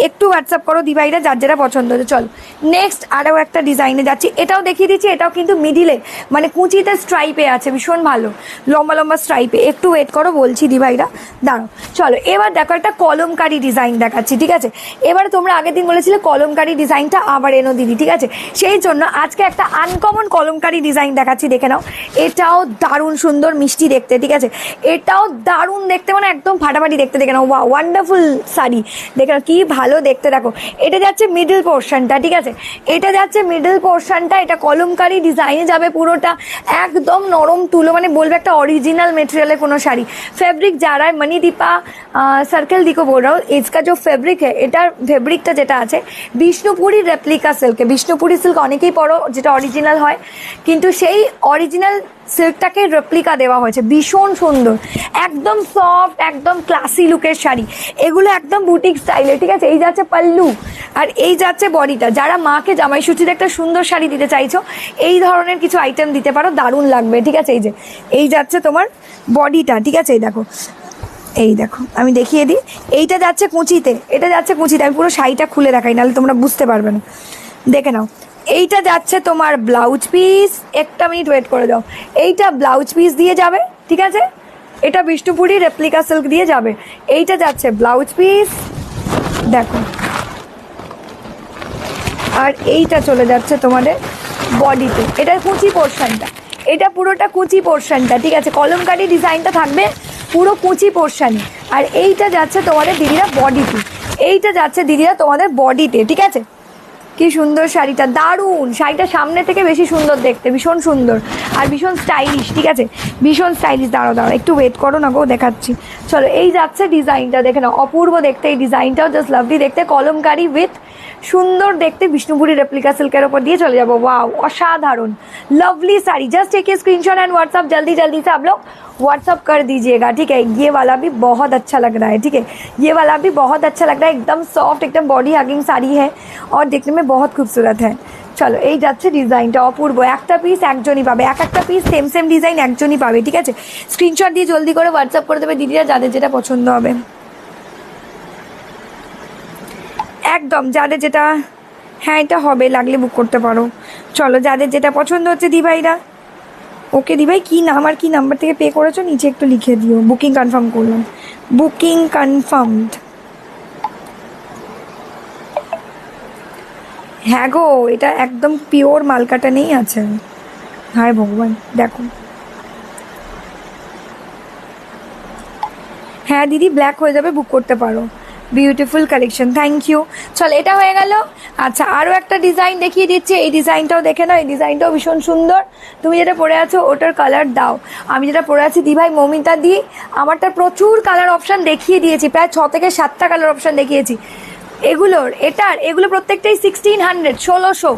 একটু হোয়াটসঅ্যাপ করো দিভাইরা যার যেটা পছন্দ হচ্ছে। চলো নেক্সট আরও একটা ডিজাইনে যাচ্ছি, এটাও দেখিয়ে দিচ্ছি। এটাও কিন্তু মিডিলে মানে কুচিতে স্ট্রাইপে আছে, ভীষণ ভালো লম্বা লম্বা স্ট্রাইপে। একটু ওয়েট করো বলছি দিভাইরা, দাঁড়ো। চলো এবার দেখো একটা কলমকারি ডিজাইন দেখাচ্ছি, ঠিক আছে। এবার তোমরা আগের দিন বলেছিলে কলমকারি ডিজাইনটা আবার এনো দিদি, ঠিক আছে। সেই জন্য আজকে একটা আনকমন কলমকারি ডিজাইন দেখাচ্ছি, দেখে নাও। এটাও দারুণ সুন্দর মিষ্টি দেখতে, ঠিক আছে। এটাও দারুণ দেখতে, মানে একদম ফাটাফাটি দেখতে, দেখে নাও। ওয়াও, ওয়ান্ডারফুল শাড়ি, দেখে নাও কি ভালো দেখতে। দেখো এটা যাচ্ছে মিডল পোর্শনটা, ঠিক আছে। এটা যাচ্ছে মিডল পোর্শনটা, এটা কলমকারি ডিজাইনে যাবে পুরোটা, একদম নরম তুলো, মানে বলবে একটা অরিजिनल मटेरियल কোনো শাড়ি। ফেব্রিক যা রা মণিদীপা সার্কেল দিকো বল রা হুঁ, इसका जो ফেব্রিক है, এটার ফেব্রিকটা যেটা আছে Bishnupuri replica silk, Bishnupuri silk অনেকেই পরো যেটা অরিজিনাল হয়, কিন্তু সেই অরিজিনাল সিল্কটাকে রেপ্লিকা দেওয়া হয়েছে, ভীষণ সুন্দর, একদম সফট, একদম ক্লাসি লুকের শাড়ি। এগুলো একদম বুটিক স্টাইলে, ঠিক আছে। এই যাচ্ছে পাল্লু আর এই যাচ্ছে বডিটা। যারা মাকে জামাইষষ্ঠীতে একটা সুন্দর শাড়ি দিতে চাইছো এই ধরনের কিছু আইটেম দিতে পারো, দারুণ লাগবে, ঠিক আছে। এই যে এই যাচ্ছে তোমার বডিটা, ঠিক আছে। এই দেখো, এই দেখো আমি দেখিয়ে দিই, এইটা যাচ্ছে কুচিতে, এটা যাচ্ছে কুচিতে। আমি পুরো শাড়িটা খুলে দেখাই, নাহলে তোমরা বুঝতে পারবে না, দেখে নাও। এইটা যাচ্ছে তোমার ব্লাউজ পিস, একটা মিনিট ওয়েট করে দাও। এইটা ব্লাউজ পিস দিয়ে যাবে, ঠিক আছে। এটা বিষ্ণুপুরি রেপ্লিকা সিল্ক দিয়ে যাবে। এইটা যাচ্ছে ব্লাউজ পিস, দেখো। আর এইটা চলে যাচ্ছে তোমাদের বডিতে, এটা কুচি পোর্শনটা, এটা পুরোটা কুচি পোর্শনটা, ঠিক আছে। কলমকারি ডিজাইনটা থাকবে পুরো কুচি পোর্শনে। আর এইটা যাচ্ছে তোমাদের দিদিরা বডিতে, এইটা যাচ্ছে দিদিরা তোমাদের বডিতে, ঠিক আছে। কি সুন্দর শাড়িটা, দারুণ শাড়িটা, সামনে থেকে বেশি সুন্দর দেখতে, ভীষণ সুন্দর আর ভীষণ স্টাইলিশ, ঠিক আছে, ভীষণ স্টাইলিশ। দাঁড়াও দাঁড়াও একটু ওয়েট করো না গো, দেখাচ্ছি। চলো এই যাচ্ছে ডিজাইনটা, দেখে নাও, অপূর্ব দেখতে এই ডিজাইনটাও, জাস্ট লাভলি দেখতে, কলমকারি উইথ সুন্দর দেখতে বিষ্ণুপুরি রেপ্লিকা সিল্কের ওপর দিয়ে চলে যাবো। वाओ, असाधारण lovely sari. Just take a screenshot and WhatsApp जल्दी जल्दी से आप लोग व्हाट्सअप कर दीजिएगा, ठीक है। ये वाला भी बहुत अच्छा लग रहा है, ठीक है, ये वाला भी बहुत अच्छा लग रहा है, एकदम सॉफ्ट, एकदम बॉडी हगिंग साड़ी है और देखने में बहुत खूबसूरत है। চলো এই যাচ্ছে ডিজাইনটা, অপূর্ব। একটা পিস একজনই পাবে, এক একটা পিস সেম সেম ডিজাইন একজনই পাবে, ঠিক আছে। স্ক্রিনশট দিয়ে জলদি করে হোয়াটসঅ্যাপ করে দেবে দিদিরা, যাদের যেটা পছন্দ হবে, একদম যাদের যেটা, হ্যাঁ এটা হবে, লাগলে বুক করতে পারো। চলো যাদের যেটা পছন্দ হচ্ছে দিভাইরা, ওকে দিভাই কি নাম আর কি নাম্বার থেকে পে করেছো নিচে একটু লিখে দিও। বুকিং কনফার্ম করলাম, বুকিং কনফার্মড। হ্যাঁ গো, এটা একদম পিওর মালকাটা নেই আছে। হায় ভগবান, দেখো। হ্যাঁ দিদি ব্ল্যাক হয়ে যাবে, বুক করতে পারো। Beautiful collection, thank you. চল এটা হয়ে গেল। আচ্ছা আরও একটা ডিজাইন দেখিয়ে দিচ্ছি, এই ডিজাইনটাও দেখে নাও, এই ডিজাইনটাও ভীষণ সুন্দর। তুমি যেটা পরে আছো ওটার কালার দাও, আমি যেটা পরে আছি দিভাই মমিতা দি, আমারটা প্রচুর কালার অপশান দেখিয়ে দিয়েছি, প্রায় 6 থেকে 7টা কালার অপশান দেখিয়েছি। এগুলোর এটার এগুলো প্রত্যেকটাই 1600, 1600,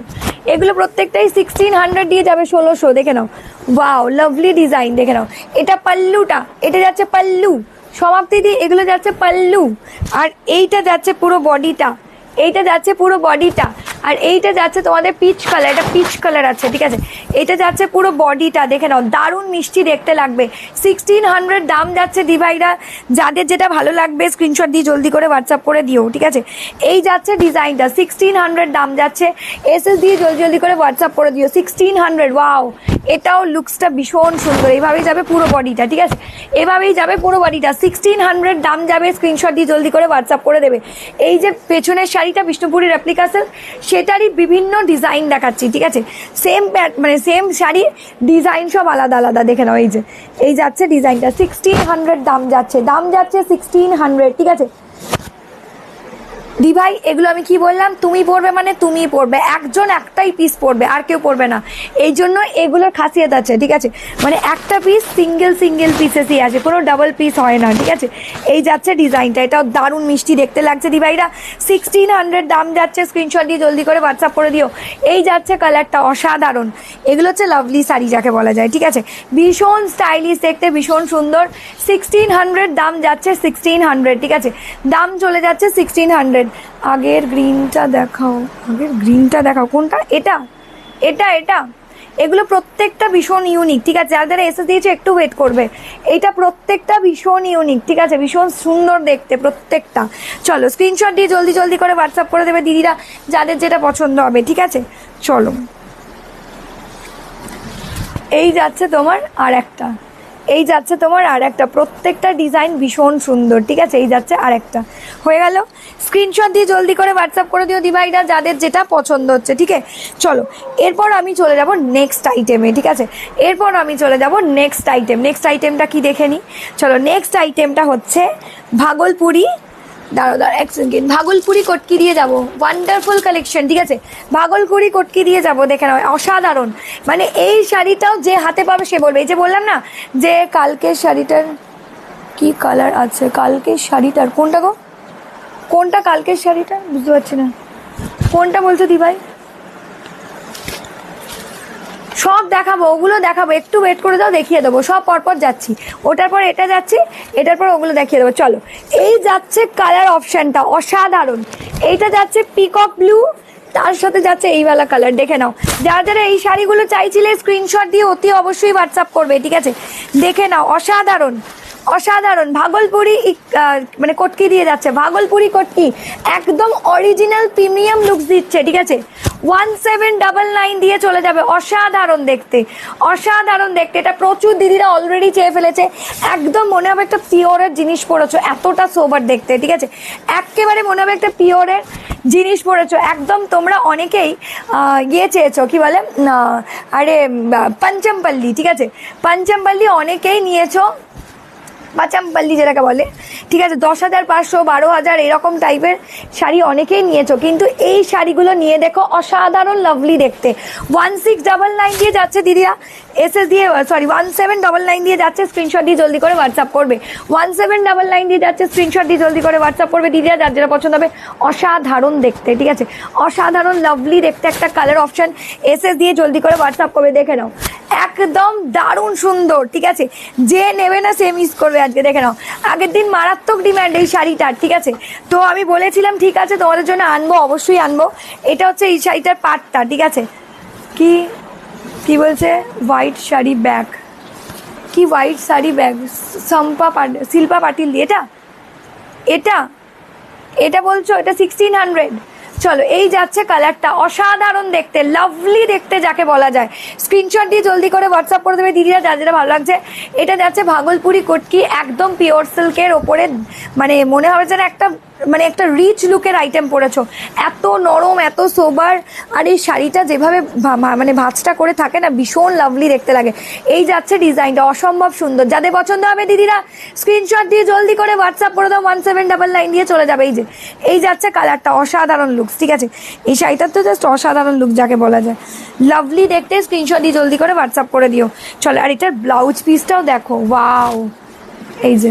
এগুলো প্রত্যেকটাই 1600 দিয়ে যাবে, 1600। দেখে নাও, ওয়াও লাভলি ডিজাইন, দেখে নাও। এটা পাল্লুটা, এটা যাচ্ছে পাল্লু সমাপ্তি দিয়ে, এগুলো যাচ্ছে পাল্লু। আর এইটা যাচ্ছে পুরো বডিটা, এইটা যাচ্ছে পুরো বডিটা। আর এইটা যাচ্ছে তোমাদের পিচ কালার, এটা পিচ কালার আছে, ঠিক আছে। এটা যাচ্ছে পুরো বডিটা, দেখে নাও, দারুণ মিষ্টি দেখতে লাগবে। 1600 দাম যাচ্ছে দিভাইরা, যাদের যেটা ভালো লাগবে স্ক্রিনশট দিয়ে জলদি করে হোয়াটসঅ্যাপ করে দিও, ঠিক আছে। এই যাচ্ছে ডিজাইনটা, 1600 দাম যাচ্ছে, এসএস দিয়ে জলদি জলদি করে হোয়াটসঅ্যাপ করে দিও। 1600, ওয়াও এটাও লুকসটা ভীষণ সুন্দর, এইভাবেই যাবে পুরো বডিটা, ঠিক আছে, এভাবেই যাবে পুরো বডিটা। 1600 দাম যাবে, স্ক্রিনশট দিয়ে জলদি করে হোয়াটসঅ্যাপ করে দেবে। এই যে পেছনের শাড়িটা বিষ্ণুপুরি রেপ্লিকা সিল্ক, সেটারই বিভিন্ন ডিজাইন দেখাচ্ছি, ঠিক আছে, সেম মানে সেম শাড়ির ডিজাইন সব আলাদা আলাদা, দেখে নাও। এই যে এই যাচ্ছে ডিজাইনটা 1600 দাম যাচ্ছে 1600, ঠিক আছে। দি ভাই এগুলো আমি কি বললাম, তুমি পরবে মানে তুমিই পরবে, একজন একটাই পিস পরবে, আর কেউ পরবে না, এই জন্য এগুলোর খাসিয়ত আছে, ঠিক আছে, মানে একটা পিস সিঙ্গেল পিসেসই আছে, কোনো ডাবল পিস হয় না, ঠিক আছে। এই যাচ্ছে ডিজাইনটা, এটাও দারুণ মিষ্টি দেখতে লাগছে দি ভাইরা, 1600 দাম যাচ্ছে, স্ক্রিনশট দিয়ে জলদি করে হোয়াটসঅ্যাপ করে দিও। এই যাচ্ছে কালারটা অসাধারণ, এগুলো হচ্ছে লাভলি শাড়ি যাকে বলা যায়, ঠিক আছে, ভীষণ স্টাইলিশ দেখতে, ভীষণ সুন্দর। 1600 দাম যাচ্ছে 1600, ঠিক আছে, দাম চলে যাচ্ছে 1600। আগের গ্রিনটা দেখাও, কোনটা, এটা এগুলো প্রত্যেকটা ভীষণ ইউনিক, ঠিক আছে, যারা এসে দিয়েছে একটু ওয়েট করবে, এটা প্রত্যেকটা ভীষণ ইউনিক, ঠিক আছে, ভীষণ সুন্দর দেখতে প্রত্যেকটা। চলো স্ক্রিনশট দিয়ে জলদি করে হোয়াটসঅ্যাপ করে দেবে দিদিরা, যাদের যেটা পছন্দ হবে, ঠিক আছে। চলো এই যাচ্ছে তোমার আর একটা, প্রত্যেকটা ডিজাইন ভীষণ সুন্দর, ঠিক আছে, এই যাচ্ছে আর একটা, হয়ে গেল। স্ক্রিনশট দিয়ে জলদি করে হোয়াটসঅ্যাপ করে দিও দিভাইরা, যাদের যেটা পছন্দ হচ্ছে, ঠিক আছে। চলো এরপর আমি চলে যাব নেক্সট আইটেমে, ঠিক আছে, নেক্সট আইটেমটা কি দেখে নিই। চলো নেক্সট আইটেমটা হচ্ছে ভাগলপুরি, দাঁড়ো এক সেকেন্ড, ভাগলপুরি কটকি দিয়ে যাবো, ওয়ান্ডারফুল কালেকশন, ঠিক আছে, ভাগলপুরি কটকি দিয়ে যাবো, দেখে নাও অসাধারণ, মানে এই শাড়িটাও যে হাতে পাবে সে বলবে, এই যে বললাম না যে কালকের শাড়িটার কি কালার আছে, কালকের শাড়িটার কোনটা কালকের শাড়িটা বুঝতে পারছি না, কোনটা বলছো দি ভাই, সব দেখাবো, ওগুলো দেখাবো, একটু ওয়েট করে দাও, দেখিয়ে দেবো, সব পরপর যাচ্ছি, ওটার পর এটা যাচ্ছি, এটার পর ওগুলো দেখিয়ে দেবো। চলো এই যাচ্ছে কালার অপশানটা অসাধারণ, এইটা যাচ্ছে পিকক ব্লু, তার সাথে যাচ্ছে এইওয়ালা কালার, দেখে নাও, যারা এই শাড়িগুলো চাইছিলে স্ক্রিনশট দিয়ে অতি অবশ্যই হোয়াটসঅ্যাপ করবে, ঠিক আছে, দেখে নাও অসাধারণ ভাগলপুরি মানে কটকি দিয়ে যাচ্ছে, ভাগলপুরি কটকি একদম অরিজিনাল প্রিমিয়াম লুকস দিচ্ছে, ঠিক আছে, 1799 দিয়ে চলে যাবে, অসাধারণ দেখতে, এটা প্রচুর দিদিরা অলরেডি চেয়ে ফেলেছে, একদম মনে হবে একটা পিওরের জিনিস পরেছো, এতটা সোবার দেখতে, ঠিক আছে, একেবারে মনে হবে একটা পিওরের জিনিস পরেছো, একদম তোমরা অনেকেই চেয়েছো কি বলে আরে পঞ্চমপল্লী, ঠিক আছে, পঞ্চমপল্লী অনেকেই নিয়েছো, পাচামপল্লি যেটাকে বলে, ঠিক আছে, 10,500 12,000 এরকম টাইপের শাড়ি অনেকেই নিয়েছো, কিন্তু এই শাড়িগুলো নিয়ে দেখো অসাধারণ লাভলি দেখতে। 1699 দিয়ে যাচ্ছে দিদিরা, এসএস দিয়ে 1799 দিয়ে যাচ্ছে, স্ক্রিনশট দিয়ে জলদি করে হোয়াটসঅ্যাপ করবে, 1799 দিয়ে যাচ্ছে, স্ক্রিনশট দিয়ে জলদি করে হোয়াটসঅ্যাপ করবে দিদিরা, যার যেটা পছন্দ হবে, অসাধারণ দেখতে, ঠিক আছে, অসাধারণ লাভলি দেখতে একটা কালার অপশন, এসএস দিয়ে জলদি করে হোয়াটসঅ্যাপ করবে, দেখে নাও একদম দারুণ সুন্দর, ঠিক আছে, যে নেবে না সে মিস করবে আজকে, দেখে নাও, আগের দিন মারাত্মক ডিমান্ড এই শাড়িটার, ঠিক আছে, তো আমি বলেছিলাম ঠিক আছে তোমাদের জন্য আনবো, অবশ্যই আনবো। এটা হচ্ছে এই শাড়িটার পাটটা, ঠিক আছে, কি বলছে হোয়াইট শাড়ি ব্যাগ, শিল্পা পাটিল দিয়ে, এটা বলছো, এটা 1600। চলো এই যাচ্ছে কালারটা অসাধারণ দেখতে, লাভলি দেখতে যাকে বলা যায়, স্ক্রিনশট দিয়ে জলদি করে হোয়াটসঅ্যাপ করে দেবে দিদিরা, যার যেটা ভালো লাগছে। এটা যাচ্ছে ভাগলপুরি কটকি, একদম পিওর সিল্কের ওপরে, মানে মনে হবে যেন একটা রিচ লুকের আইটেম পরেছো, এত নরম, এত সোবার, আর এই শাড়িটা যেভাবে মানে ভাঁজটা করে থাকে না, ভীষণ লাভলি দেখতে লাগে। এই যাচ্ছে ডিজাইনটা অসম্ভব সুন্দর, যাদের পছন্দ হবে দিদিরা স্ক্রিনশট দিয়ে জলদি করে হোয়াটসঅ্যাপ করে দাও, 1799 দিয়ে চলে যাবে। এই যাচ্ছে কালারটা অসাধারণ লুকস, ঠিক আছে, এই শাড়িটার তো জাস্ট অসাধারণ লুক যাকে বলা যায়, লাভলি দেখতে, স্ক্রিনশট দিয়ে জলদি করে হোয়াটসঅ্যাপ করে দিও। চলো আর এটার ব্লাউজ পিসটাও দেখো, ওয়াও, এই যে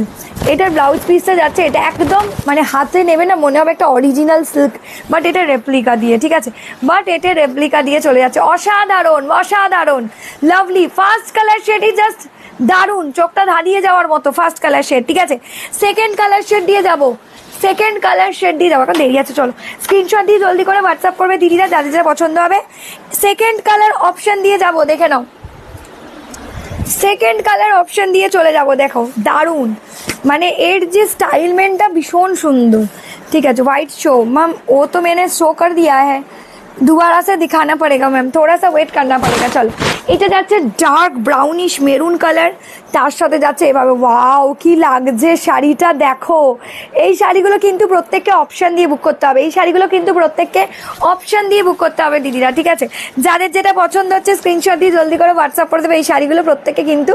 এটার ব্লাউজ পিসটা যাচ্ছে, এটা একদম মানে হাতে নেবে না মনে হবে একটা অরিজিনাল সিল্ক, বাট এটা রেপ্লিকা দিয়ে, ঠিক আছে, চলে যাচ্ছে, অসাধারণ লাভলি। ফার্স্ট কালার শেডই জাস্ট দারুণ, চোখটা ধাঁধিয়ে যাওয়ার মতো ফার্স্ট কালার শেড, ঠিক আছে, সেকেন্ড কালার শেড দিয়ে যাবো, এখন দেরি আছে, চলো স্ক্রিনশট দিয়ে জলদি করে হোয়াটসঅ্যাপ করবে দিদিরা, যাদের যা পছন্দ হবে। সেকেন্ড কালার অপশন দিয়ে যাবো, দেখে নাও, সেকেন্ড কালার অপশন দিয়ে চলে যাব, দেখো দারুণ, মানে এর যে স্টাইলমেন্টটা ভীষণ সুন্দর, ঠিক আছে, হোয়াইট শো ম্যাম ও তো मैंने शो कर दिया है, दोबारा से दिखाना पड़ेगा मैम, थोड़ा सा वेट करना पड़ेगा। चलो এটা যাচ্ছে ডার্ক ব্রাউনিশ মেরুন কালার, তার সাথে যাচ্ছে এভাবে, ওয়াও কি লাগছে শাড়িটা দেখো। এই শাড়িগুলো কিন্তু প্রত্যেককে অপশন দিয়ে বুক করতে হবে, এই শাড়িগুলো কিন্তু প্রত্যেককে অপশন দিয়ে বুক করতে হবে দিদিরা, ঠিক আছে? যাদের যেটা পছন্দ হচ্ছে স্ক্রিনশট দিয়ে জলদি করে হোয়াটসঅ্যাপ করে দেবে। এই শাড়িগুলো প্রত্যেককে কিন্তু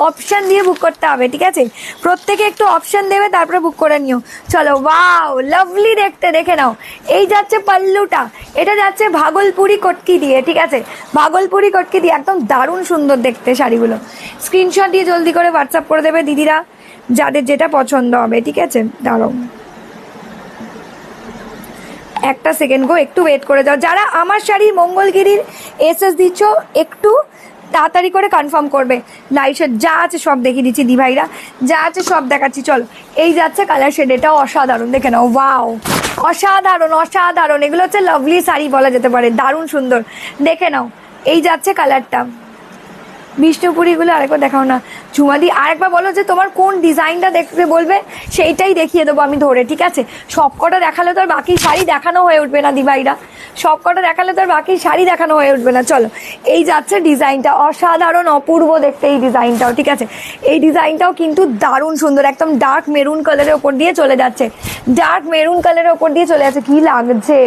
অপশন দিয়ে বুক করতে হবে, ঠিক আছে? প্রত্যেকে একটু অপশন দেবে, তারপরে বুক করে নিও। চলো, ওয়াও লাভলি দেখতে, দেখে নাও। এই যাচ্ছে পাল্লুটা, এটা যাচ্ছে ভাগলপুরি কটকি দিয়ে, ঠিক আছে? ভাগলপুরি কটকি দিয়ে একদম দারুণ সুন্দর দেখতে শাড়িগুলো। স্ক্রিনশট দিয়ে জলদি করে হোয়াটসঅ্যাপ করে দেবে দিদিরা, যাদের যেটা পছন্দ হবে, ঠিক আছে? দাঁড়াও একটা সেকেন্ড গো, একটু ওয়েট করে যাও। যারা আমার শাড়ির মঙ্গলগিরির এসএস দিচ্ছ একটু তাড়াতাড়ি করে কনফার্ম করবে। লাইশের যা আছে সব দেখিয়ে দিচ্ছি দি ভাইরা, যা আছে সব দেখাচ্ছি। চলো, এই যাচ্ছে কালার শেড, এটাও অসাধারণ, দেখে নাও। ওয়াও অসাধারণ অসাধারণ, এগুলো হচ্ছে লাভলি শাড়ি বলা যেতে পারে, দারুণ সুন্দর, দেখে নাও। এই যাচ্ছে কালারটা, বিষ্ণুপুরিগুলো আরেকবার দেখাও না ঝুমাদি, আরেকবার বলো যে তোমার কোন ডিজাইনটা দেখতে বলবে, সেইটাই দেখিয়ে দেবো আমি ধরে, ঠিক আছে? সব কটা দেখালে তো আর বাকি শাড়ি দেখানো হয়ে উঠবে না দিভাইরা, সব কটা দেখালে তো আর বাকি শাড়ি দেখানো হয়ে উঠবে না। চলো, এই যাচ্ছে ডিজাইনটা, অসাধারণ অপূর্ব দেখতে এই ডিজাইনটাও, ঠিক আছে? এই ডিজাইনটাও কিন্তু দারুণ সুন্দর, একদম ডার্ক মেরুন কালারের ওপর দিয়ে চলে যাচ্ছে, ডার্ক মেরুন কালারের ওপর দিয়ে চলে যাচ্ছে, কি লাগছে,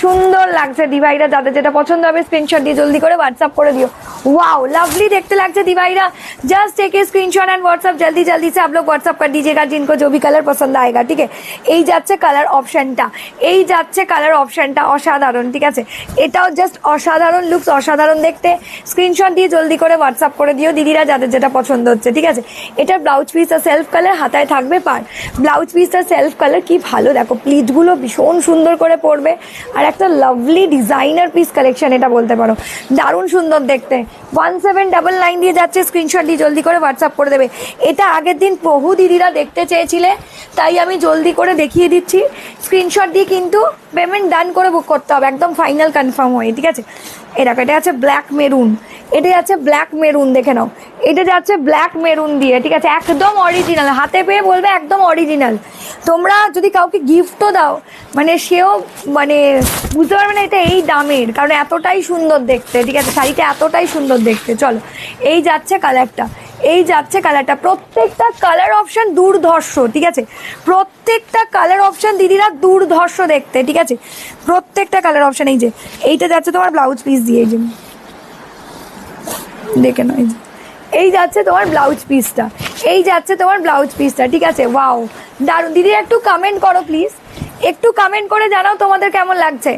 সুন্দর লাগছে দিভাইরা। যাদের যেটা পছন্দ হবে স্ক্রিনশট দিয়ে জলদি করে হোয়াটসঅ্যাপ করে দিও। वाओ लवली देखते लगते दिवाईरा, just take a screenshot and WhatsApp, जल्दी जल्दी से आप लोग व्हाट्सएप कर दीजिएगा जिनको जो भी कलर पसंद आएगा, ठीक है? এই যাচ্ছে কালার অপশনটা, এই যাচ্ছে কালার অপশনটা, অসাধারণ, ঠিক আছে? এটাও জাস্ট অসাধারণ লুকস, অসাধারণ দেখতে। স্ক্রিনশট দিয়ে জলদি করে হোয়াটসঅ্যাপ করে দিও দিদিরা, যাদের যেটা পছন্দ হচ্ছে, ঠিক আছে? এটা ব্লাউজ পিসটা সেলফ কালার, হাতায় থাকবে পার। ব্লাউজ পিসটা সেলফ কালার, কি ভালো দেখো, প্লিটগুলো ভীষণ সুন্দর করে পরবে, আর একটা লাভলি ডিজাইনার পিস কালেকশন এটা বলতে পারো, দারুণ সুন্দর দেখতে। 1799 দিয়ে যাচ্ছে, স্ক্রিনশট দিয়ে জলদি করে হোয়াটসঅ্যাপ করে দেবে। এটা আগের দিন বহু দিদিরা দেখতে চেয়েছিলে, তাই আমি জলদি করে দেখিয়ে দিচ্ছি। স্ক্রিনশট দিয়ে কিন্তু পেমেন্ট ডান করে বুক করতে হবে, একদম ফাইনাল কনফার্ম হয়ে, ঠিক আছে? এটা আছে ব্ল্যাক মেরুন, এটা যাচ্ছে ব্ল্যাক মেরুন, দেখে নাও। এটা যাচ্ছে ব্ল্যাক মেরুন দিয়ে, ঠিক আছে? একদম অরিজিনাল, হাতে পেয়ে বলবে একদম অরিজিনাল। তোমরা যদি কাউকে গিফটও দাও, মানে সেও মানে বুঝতে পারবে না এটা এই দামের, কারণ এতটাই সুন্দর দেখতে, ঠিক আছে? শাড়িটা এতটাই সুন্দর দেখতে। চলো, এই যাচ্ছে কালারটা, এই যাচ্ছে কালারটা, প্রত্যেকটা কালার অপশন দুর্ধর্ষ, ঠিক আছে? প্রত্যেকটা কালার অপশন দিদিরা দুর্ধর্ষ দেখতে, ঠিক আছে? প্রত্যেকটা কালার অপশন। এই যে এইটা যাচ্ছে তোমার ব্লাউজ পিস দিয়ে, এই যে দেখে নাও, এই যে এই যাচ্ছে তোমার ব্লাউজ পিসটা, এই যাচ্ছে তোমার ব্লাউজ পিসটা, ঠিক আছে? ওয়াও দারুণ। দিদি একটু কমেন্ট করো প্লিজ, একটু কমেন্ট করে জানাও তোমাদের কেমন লাগছে,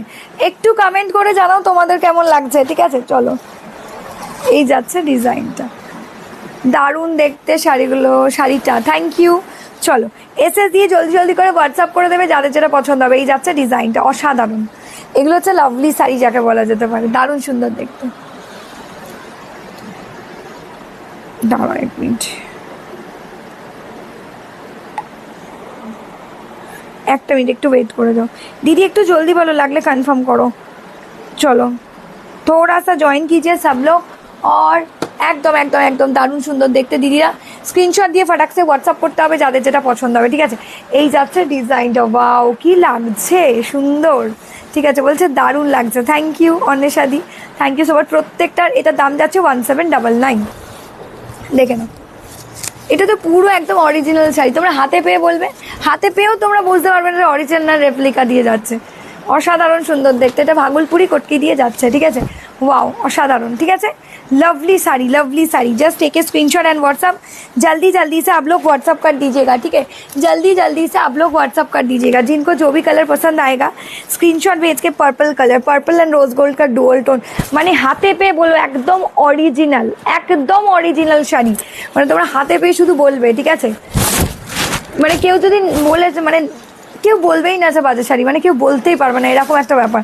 একটু কমেন্ট করে জানাও তোমাদের কেমন লাগছে, ঠিক আছে? চলো, এই যাচ্ছে ডিজাইনটা, দারুণ দেখতে শাড়িগুলো, শাড়িটা, থ্যাংক ইউ। চলো, এসএস দিয়ে জলদি জলদি করে হোয়াটসঅ্যাপ করে দেবে যাদের যেটা পছন্দ হবে। এই যাচ্ছে ডিজাইনটা, অসাধারণ, এগুলো হচ্ছে লাভলি শাড়ি যাকে বলা যেতে পারে, দারুণ সুন্দর দেখতে। দাঁড়াও এক মিনিট, একটা মিনিট একটু ওয়েট করে দাও दीदी, একটু জলদি বলো, লাগলে কনফার্ম করো। চলো, थोड़ा सा ज्वाइन कीजिए सब लोग, और একদম একদম একদম দারুণ সুন্দর দেখতে দিদিরা। স্ক্রিনশট দিয়ে ফাটাকসে হোয়াটসঅ্যাপ করতে হবে যাদের যেটা পছন্দ হবে, ঠিক আছে? এই যাচ্ছে ডিজাইনটা, ওয়াও কি লাগছে, সুন্দর, ঠিক আছে? বলছে দারুণ লাগছে, থ্যাংক ইউ অন্বেষাদি, থ্যাংক ইউ সো মাচ। প্রত্যেকটার এটার দাম যাচ্ছে 1799, দেখে নাও। এটা তো পুরো একদম অরিজিনাল শাড়ি, তোমরা হাতে পেয়ে বলবে, হাতে পেয়েও তোমরা বুঝতে পারবে না অরিজিনাল রেপ্লিকা দিয়ে যাচ্ছে, অসাধারণ সুন্দর দেখতে। এটা ভাগলপুরি কটকি দিয়ে যাচ্ছে, ঠিক আছে? ওয়াও অসাধারণ, ঠিক আছে? Lovely sari, just take a screenshot and WhatsApp, जल्दी जल्दी से आप लोग व्हाट्सअप कर दीजिएगा, ठीक है? जल्दी जल्दी से आप लोग व्हाट्सअप कर दीजिएगा जिनको जो भी कलर पसंद आएगा। स्क्रीनशॉट भेज के purple colour, purple and rose gold का डुअल टोन, माने हाथे पे बोलो एकदम অরিজিনাল শাড়ি, মানে তোমরা হাতে পেয়ে শুধু বলবে, ঠিক আছে? মানে কেউ যদি বলে, মানে কেউ বলবেই না যে বাজে শাড়ি, মানে কেউ বলতেই পারবে না, এরকম একটা ব্যাপার।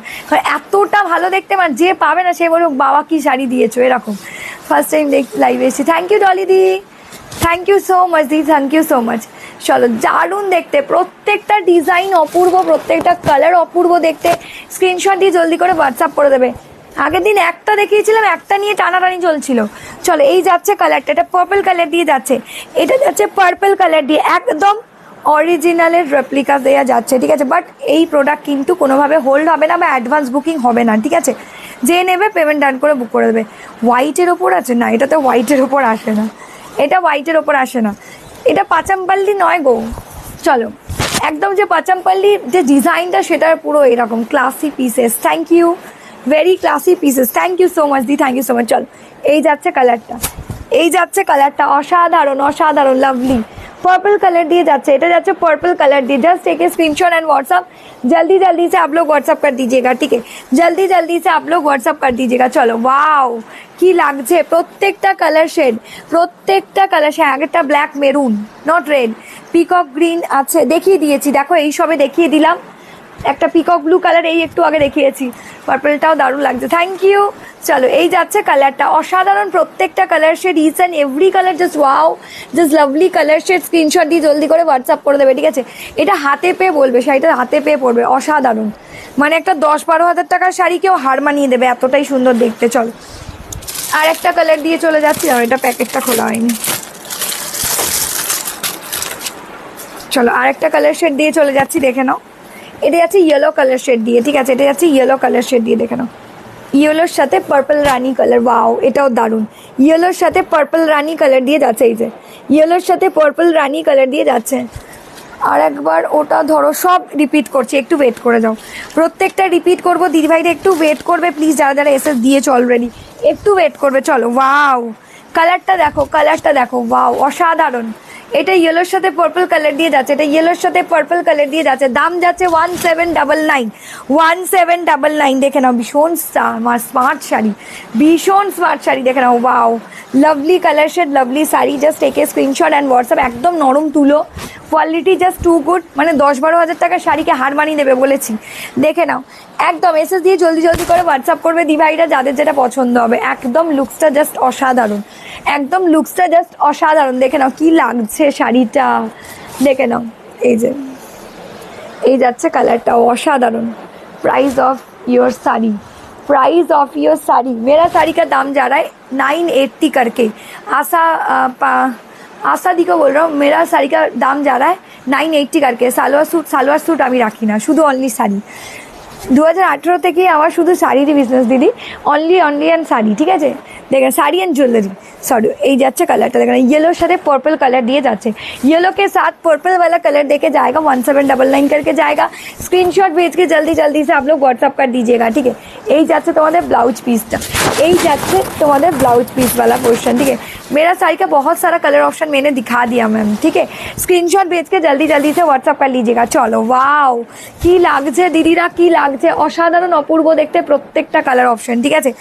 এতটা ভালো দেখতে, মানে যে পাবে না সে বলবে বাবা কি শাড়ি দিয়েছো, এরকম। ফার্স্ট টাইম লাইভে এসেছি, থ্যাংক ইউ ডলি দি, থ্যাংক ইউ সো মাচ দি, থ্যাংক ইউ সো মাচ। চলো, দারুণ দেখতে, প্রত্যেকটা ডিজাইন অপূর্ব, প্রত্যেকটা কালার অপূর্ব দেখতে। স্ক্রিনশট দিয়ে জলদি করে হোয়াটসঅ্যাপ করে দেবে। আগের দিন একটা দেখিয়েছিলাম, একটা নিয়ে টানাটানি চলছিল। চলো, এই যাচ্ছে কালারটা, এটা পার্পল কালার দিয়ে যাচ্ছে, এটা যাচ্ছে পার্পল কালার দিয়ে, একদম অরিজিনালের রেপ্লিকা দেওয়া যাচ্ছে, ঠিক আছে। বাট এই প্রোডাক্ট কিন্তু কোনোভাবে হোল্ড হবে না বা অ্যাডভান্স বুকিং হবে না, ঠিক আছে। যে নেবে পেমেন্ট ডান করে বুক করে দেবে। হোয়াইটের ওপর আছে না, এটা তো হোয়াইটের ওপর আসে না, এটা হোয়াইটের ওপর আসে না, এটা পাচামপাল্লি নয় গো। চলো, একদম যে পাচামপাল্লির যে ডিজাইনটা সেটা পুরো এরকম classy pieces. Thank you, very classy pieces, thank you so much দি, থ্যাংক ইউ সো মাচ। চলো, এই যাচ্ছে কালারটা, এই যাচ্ছে কালারটা, অসাধারণ অসাধারণ, লাভলি पर्पल कलर दिए जाते, এটা যাচ্ছে पर्पल कलर दिए। Just take a screenshot and WhatsApp, जल्दी जल्दी से आप लोग व्हाट्सअप कर दीजिएगा, ठीक है, जल्दी जल्दी से आप लोग व्हाट्सअप कर दीजिएगा। चलो, वाओ কি লাগছে, প্রত্যেকটা কালার শেড, প্রত্যেকটা কালার শেড। আগেরটা black maroon, not red, peacock green আছে, দেখিয়ে দিয়েছি, দেখো এই সবে দেখিয়ে দিলাম। একটা পিকক ব্লু কালার এই একটু আগে দেখিয়েছি, পার্পলটাও দারুণ লাগছে, থ্যাংক ইউ। চলো, এই যাচ্ছে কালারটা, অসাধারণ প্রত্যেকটা colour shade, each and every colour just wow, just lovely colour shade. Screenshot দিয়ে জলদি করে হোয়াটসঅ্যাপ করে দেবে, ঠিক আছে। এটা হাতে পেয়ে বলবে, শাড়িটা হাতে পেয়ে পড়বে, অসাধারণ, মানে একটা 10-12 হাজার টাকার শাড়ি কেউ হার মানিয়ে দেবে, এতটাই সুন্দর দেখতে। চলো, আর একটা কালার দিয়ে চলে যাচ্ছি, আর এটা প্যাকেটটা খোলা হয়নি। চলো, আর একটা কালার শেড দিয়ে চলে যাচ্ছি, দেখে নাও। এটা যাচ্ছে ইয়েলো কালার শেড দিয়ে, ঠিক আছে, এটা যাচ্ছে ইয়েলো কালার শেড দিয়ে, দেখে নাও। ইয়েলোর সাথে পার্পল রানি কালার, ওয়াও এটাও দারুণ। ইয়েলোর সাথে পার্পল রানি কালার দিয়ে যাচ্ছে, এই যে ইয়েলোর সাথে পার্পল রানি কালার দিয়ে যাচ্ছে। আর একবার ওটা ধরো, সব রিপিট করছি, একটু ওয়েট করে যাও, প্রত্যেকটা রিপিট করবো। দিদিভাইরা একটু ওয়েট করবে প্লিজ, যারা যারা এসএস দিয়েছো অলরেডি একটু ওয়েট করবে। চলো, ওয়াও কালারটা দেখো, কালারটা দেখো, ওয়াও অসাধারণ। এটা ইয়েলোর সাথে পার্পল কালার দিয়ে যাচ্ছে, এটা ইয়েলোর সাথে পার্পল কালার দিয়ে যাচ্ছে। দাম যাচ্ছে 1799, 1799। দেখে নাও, ভীষণ স্মার্ট শাড়ি, ভীষণ স্মার্ট শাড়ি, দেখে নাও, wow lovely colour shade, lovely sari. Just take a screenshot and WhatsApp, একদম নরম তুলো, কোয়ালিটি জাস্ট টু গুড, মানে 10-12 হাজার টাকার শাড়িকে হার মানিয়ে দেবে বলেছি। দেখে নাও, একদম এসএস দিয়ে জলদি জলদি করে হোয়াটসঅ্যাপ করবে দিভাইরা, যাদের যেটা পছন্দ হবে। একদম লুকসটা জাস্ট অসাধারণ, একদম লুকসটা জাস্ট অসাধারণ। দেখে নাও কি লাগছে শাড়িটা, দেখে নাও, এই যে এই যাচ্ছে কালারটা, অসাধারণ। Price of your sari, price of your sari, मेरा साड़ी का दाम जा रहा है 980 करके। आशा दी को बोल रहा हूँ, मेरा साड़ी का दाम जा रहा है 980 करके। সালোয়ার স্যুট আমি রাখি না, শুধু অনলি শাড়ি। 2018 থেকে আমার শুধু শাড়িরই বিজনেস দিদি, অনলি অ্যান্ড শাড়ি, ঠিক আছে। দেখেন, শাড়ি एंड ज्वेलरी। सॉरी, এই যাচ্ছে কালারটা, দেখেন येलोর साथ पर्पल कलर दिए जाते, येलो के साथ पर्पल वाला कलर देके जाएगा, 1799 करके जाएगा। स्क्रीनशॉट भेज के जल्दी जल्दी से आप लोग व्हाट्सअप कर दीजिएगा, ठीक है। এই যাচ্ছে তোমাদের ब्लाउज पीसটা, এই যাচ্ছে তোমাদের ब्लाउज पीस वाला पोर्शन, ठीक है। मेरा साड़ी का बहुत सारा कलर ऑप्शन मैंने दिखा दिया मैम, ठीक है। स्क्रीनशॉट भेज के जल्दी जल्दी से व्हाट्सअप कर लीजिएगा। चलो, वाओ কি লাগছে দিদিরা, কি লাগছে, অসাধারণ অপূর্ব দেখতে প্রত্যেকটা কালার অপশন, ঠিক আছে।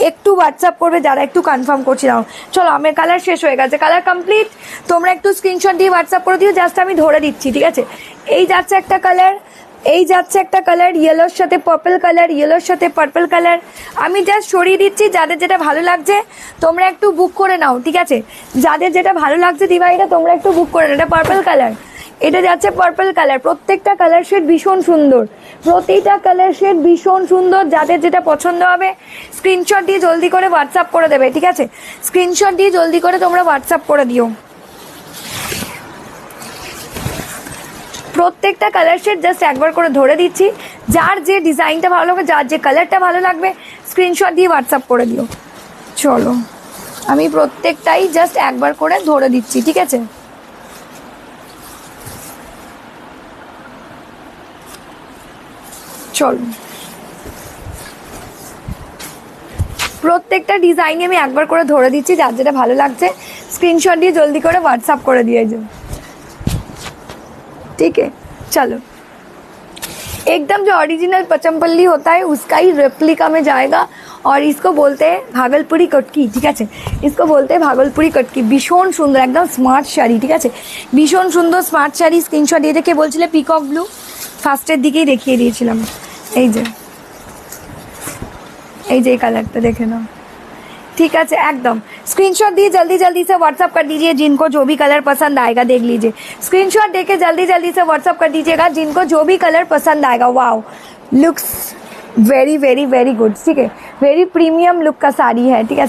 একটু হোয়াটসঅ্যাপ করবে যারা একটু কনফার্ম করছি নাও। চলো, আমার কালার শেষ হয়ে গেছে, কালার কমপ্লিট। তোমরা একটু স্ক্রিনশট দিয়ে হোয়াটসঅ্যাপ করে দিও, জাস্ট আমি ধরে দিচ্ছি, ঠিক আছে। এই যাচ্ছে একটা কালার, এই যাচ্ছে একটা কালার, ইয়েলোর সাথে পার্পল কালার, ইয়েলোর সাথে পার্পল কালার। আমি জাস্ট সরিয়ে দিচ্ছি, যাদের যেটা ভালো লাগছে তোমরা একটু বুক করে নাও, ঠিক আছে। যাদের যেটা ভালো লাগছে দিভাইরা, তোমরা একটু বুক করে নাও। এটা পার্পল কালার, এটা যাচ্ছে পার্পল কালার। প্রত্যেকটা কালার শেড ভীষণ সুন্দর, প্রতিটা কালার শেড ভীষণ সুন্দর। যাদের যেটা পছন্দ হবে স্ক্রিনশট দিয়ে জলদি করে হোয়াটসঅ্যাপ করে দেবে, ঠিক আছে। স্ক্রিনশট দিয়ে জলদি করে তোমরা হোয়াটসঅ্যাপ করে দিও। প্রত্যেকটা কালার শেড জাস্ট একবার করে ধরে দিচ্ছি, যার যে ডিজাইনটা ভালো লাগবে, যার যে কালারটা ভালো লাগবে স্ক্রিনশট দিয়ে হোয়াটসঅ্যাপ করে দিও। চলো, আমি প্রত্যেকটাই জাস্ট একবার করে ধরে দিচ্ছি, ঠিক আছে। চলো, প্রত্যেকটা ডিজাইনে আমি একবার করে ধরে দিচ্ছি, যার যেটা ভালো লাগছে স্ক্রিনশট দিয়ে জলদি করে व्हाट्सएप করে দিয়ে যাও, ठीक है। चलो, एकदम जो ओरिजिनल पचमपल्ली होता है उसका ही रेप्लिका में जाएगा, और इसको बोलते हैं भागलपुरी कटकी, ठीक है। इसको बोलते हैं भागलपुरी कटकी। भीषण सुंदर एकदम स्मार्ट शाड़ी, ठीक है, भीषण सुंदर स्मार्ट शाड़ी। स्क्रीनशट দিয়ে দেখে বলছিলে পিকক ব্লু, ফার্স্টের দিকেই দেখিয়ে দিয়েছিলাম। এই যে এই কালারটা দেখে নাও, ठीक है, एकदम स्क्रीनशॉट दिए जल्दी जल्दी से व्हाट्सअप कर दीजिए, जिनको जो भी कलर पसंद आएगा। देख लीजिए, स्क्रीनशॉट देके जल्दी जल्दी से व्हाट्सअप कर दीजिएगा, जिनको जो भी कलर पसंद आएगा। Wow, looks very very very good, ठीक है, वेरी प्रीमियम लुक का साड़ी है, ठीक है।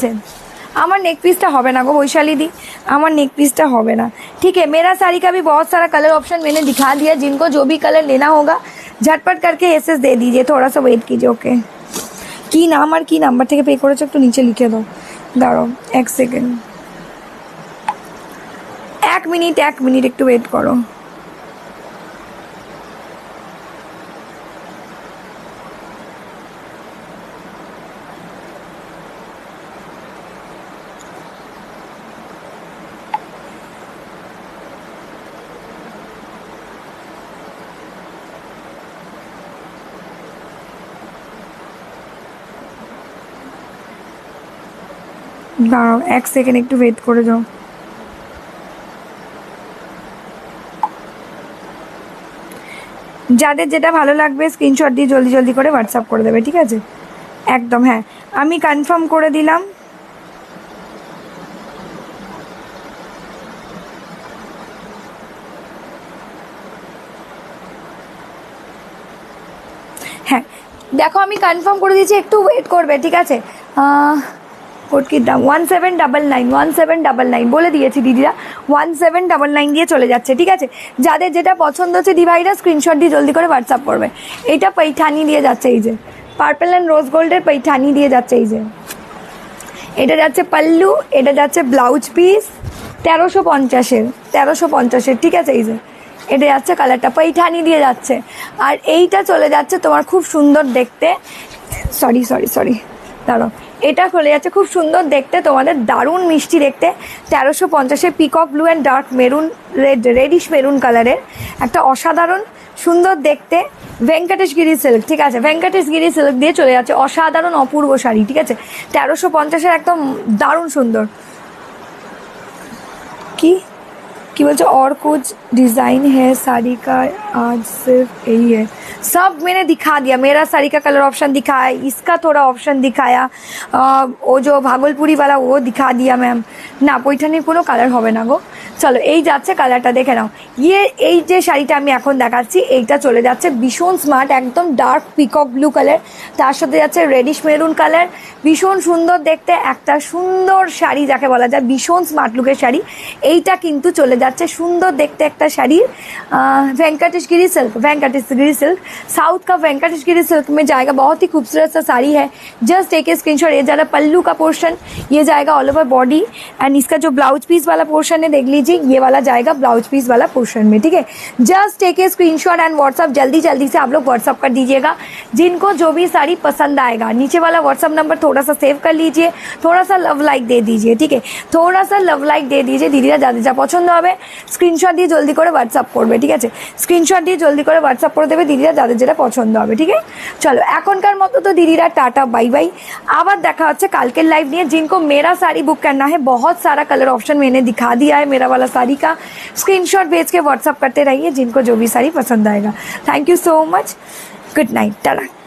আমার नेक पीसটা হবে না गो वैशाली दी, আমার नेक पीसটা হবে ना। ठीक है, मेरा साड़ी का भी बहुत सारा कलर ऑप्शन मैंने दिखा दिया, जिनको जो भी कलर लेना होगा झटपट करके एसएस दे दीजिए, थोड़ा सा वेट कीजिए। ओके, কি নাম আর কি নাম্বার থেকে পে করেছো একটু নিচে লিখে দাও। দাঁড়াও 1 সেকেন্ড, 1 মিনিট একটু ওয়েট করো। দাঁড়াও 1 সেকেন্ড একটু ওয়েট করে যাও। যাদের যেটা ভালো লাগবে স্ক্রিনশট দিয়ে জলদি জলদি করে হোয়াটসঅ্যাপ করে দেবে, ঠিক আছে? একদম, হ্যাঁ আমি কনফার্ম করে দিলাম। হ্যাঁ দেখো আমি কনফার্ম করে দিয়েছি, একটু ওয়েট করবে, ঠিক আছে? কোটকির দাম 1799 বলে দিয়েছি দিদিরা, 1799 দিয়ে চলে যাচ্ছে, ঠিক আছে? যাদের যেটা পছন্দ হচ্ছে ডিভাইডার স্ক্রিনশট দিয়ে জলদি করে হোয়াটসঅ্যাপ করবে। এটা पैठानी দিয়ে যাচ্ছে, এই যে পার্পল অ্যান্ড রোজ গোল্ডের पैठानी দিয়ে যাচ্ছে, এই যে এটা যাচ্ছে পাল্লু, এটা যাচ্ছে ব্লাউজ পিস 1350-এর, ঠিক আছে? এই যে এটা যাচ্ছে কালারটা पैठानी দিয়ে যাচ্ছে। আর এইটা চলে যাচ্ছে তোমার খুব সুন্দর দেখতে, সরি দাঁড়াও, এটা চলে যাচ্ছে খুব সুন্দর দেখতে, তোমাদের দারুণ মিষ্টি দেখতে 1350-এর peacock blue and dark maroon reddish maroon কালারের একটা অসাধারণ সুন্দর দেখতে ভেঙ্কটেশগিরি সিল্ক, ঠিক আছে? ভেঙ্কটেশগিরি সিল্ক দিয়ে চলে যাচ্ছে, অসাধারণ অপূর্ব শাড়ি, ঠিক আছে? 1350-এর একদম দারুণ সুন্দর। কি বলছো? और कुछ डिज़ाइन है साड़ी का, आज सिर्फ यही है। सब मैंने दिखा दिया, मेरा साड़ी का कलर ऑप्शन दिखाया, इसका थोड़ा ऑप्शन दिखाया, वो जो भागलपुरी वाला वो दिखा दिया मैम। না পৈঠানির কোনো কালার হবে না গো। চলো এই যাচ্ছে কালারটা দেখে নাও। এই যে শাড়িটা আমি এখন দেখাচ্ছি এইটা চলে যাচ্ছে ভীষণ স্মার্ট, একদম ডার্ক পিকক ব্লু কালার, তার সাথে যাচ্ছে রেডিশ মেরুন কালার, ভীষণ সুন্দর দেখতে একটা সুন্দর শাড়ি যাকে বলা যায়, ভীষণ স্মার্ট লুকের শাড়ি। এইটা কিন্তু চলে যাচ্ছে সুন্দর দেখতে একটা শাড়ি वेंकटेशगिरी सिल्क साउथ का वेंकटेशगिरी सिल्क में जाएगा, बहुत ही खूबसूरत सा साड़ी है। जस्ट टेक ए स्क्रीनशॉट, ये ज़्यादा पल्लू का पोर्शन ये जाएगा ऑल ओवर बॉडी, एंड इसका जो ब्लाउज पीस वाला पोर्शन है देख लीजिए, ये वाला जाएगा ब्लाउज पीस वाला पोर्शन में, ठीक है? Just take a screenshot and WhatsApp जल्दी से आप लोग व्हाट्सअप कर दीजिएगा, जिनको जो भी साड़ी पसंद आएगा। नीचे वाला व्हाट्सअप नंबर थोड़ा सा सेव कर लीजिए, थोड़ा सा लव लाइक दे दीजिए, ठीक है? थोड़ा सा लव लाइक दे दीजिए, दीदीरा যাদের যা পছন্দ হবে স্ক্রিনশট দিয়ে জলদি করে হোয়াটসঅ্যাপ করবে, ঠিক আছে? স্ক্রিনশট দিয়ে জলদি করে হোয়াটসঅ্যাপ করে দেবে দিদিরা যাদের যেটা পছন্দ হবে, ঠিক আছে? চলো এখনকার মতো তো দিদিরা टाटा बाय बाय, আবার দেখা হচ্ছে কালকের লাইভ নিয়ে। जिनको मेरा साड़ी बुक करना है, बहुत सारा कलर ऑप्शन मैंने दिखा दिया है मेरा वाला साड़ी का, स्क्रीनशॉट भेज के व्हाट्सअप करते रहिए जिनको जो भी साड़ी पसंद आएगा। Thank you so much, good night, Tata.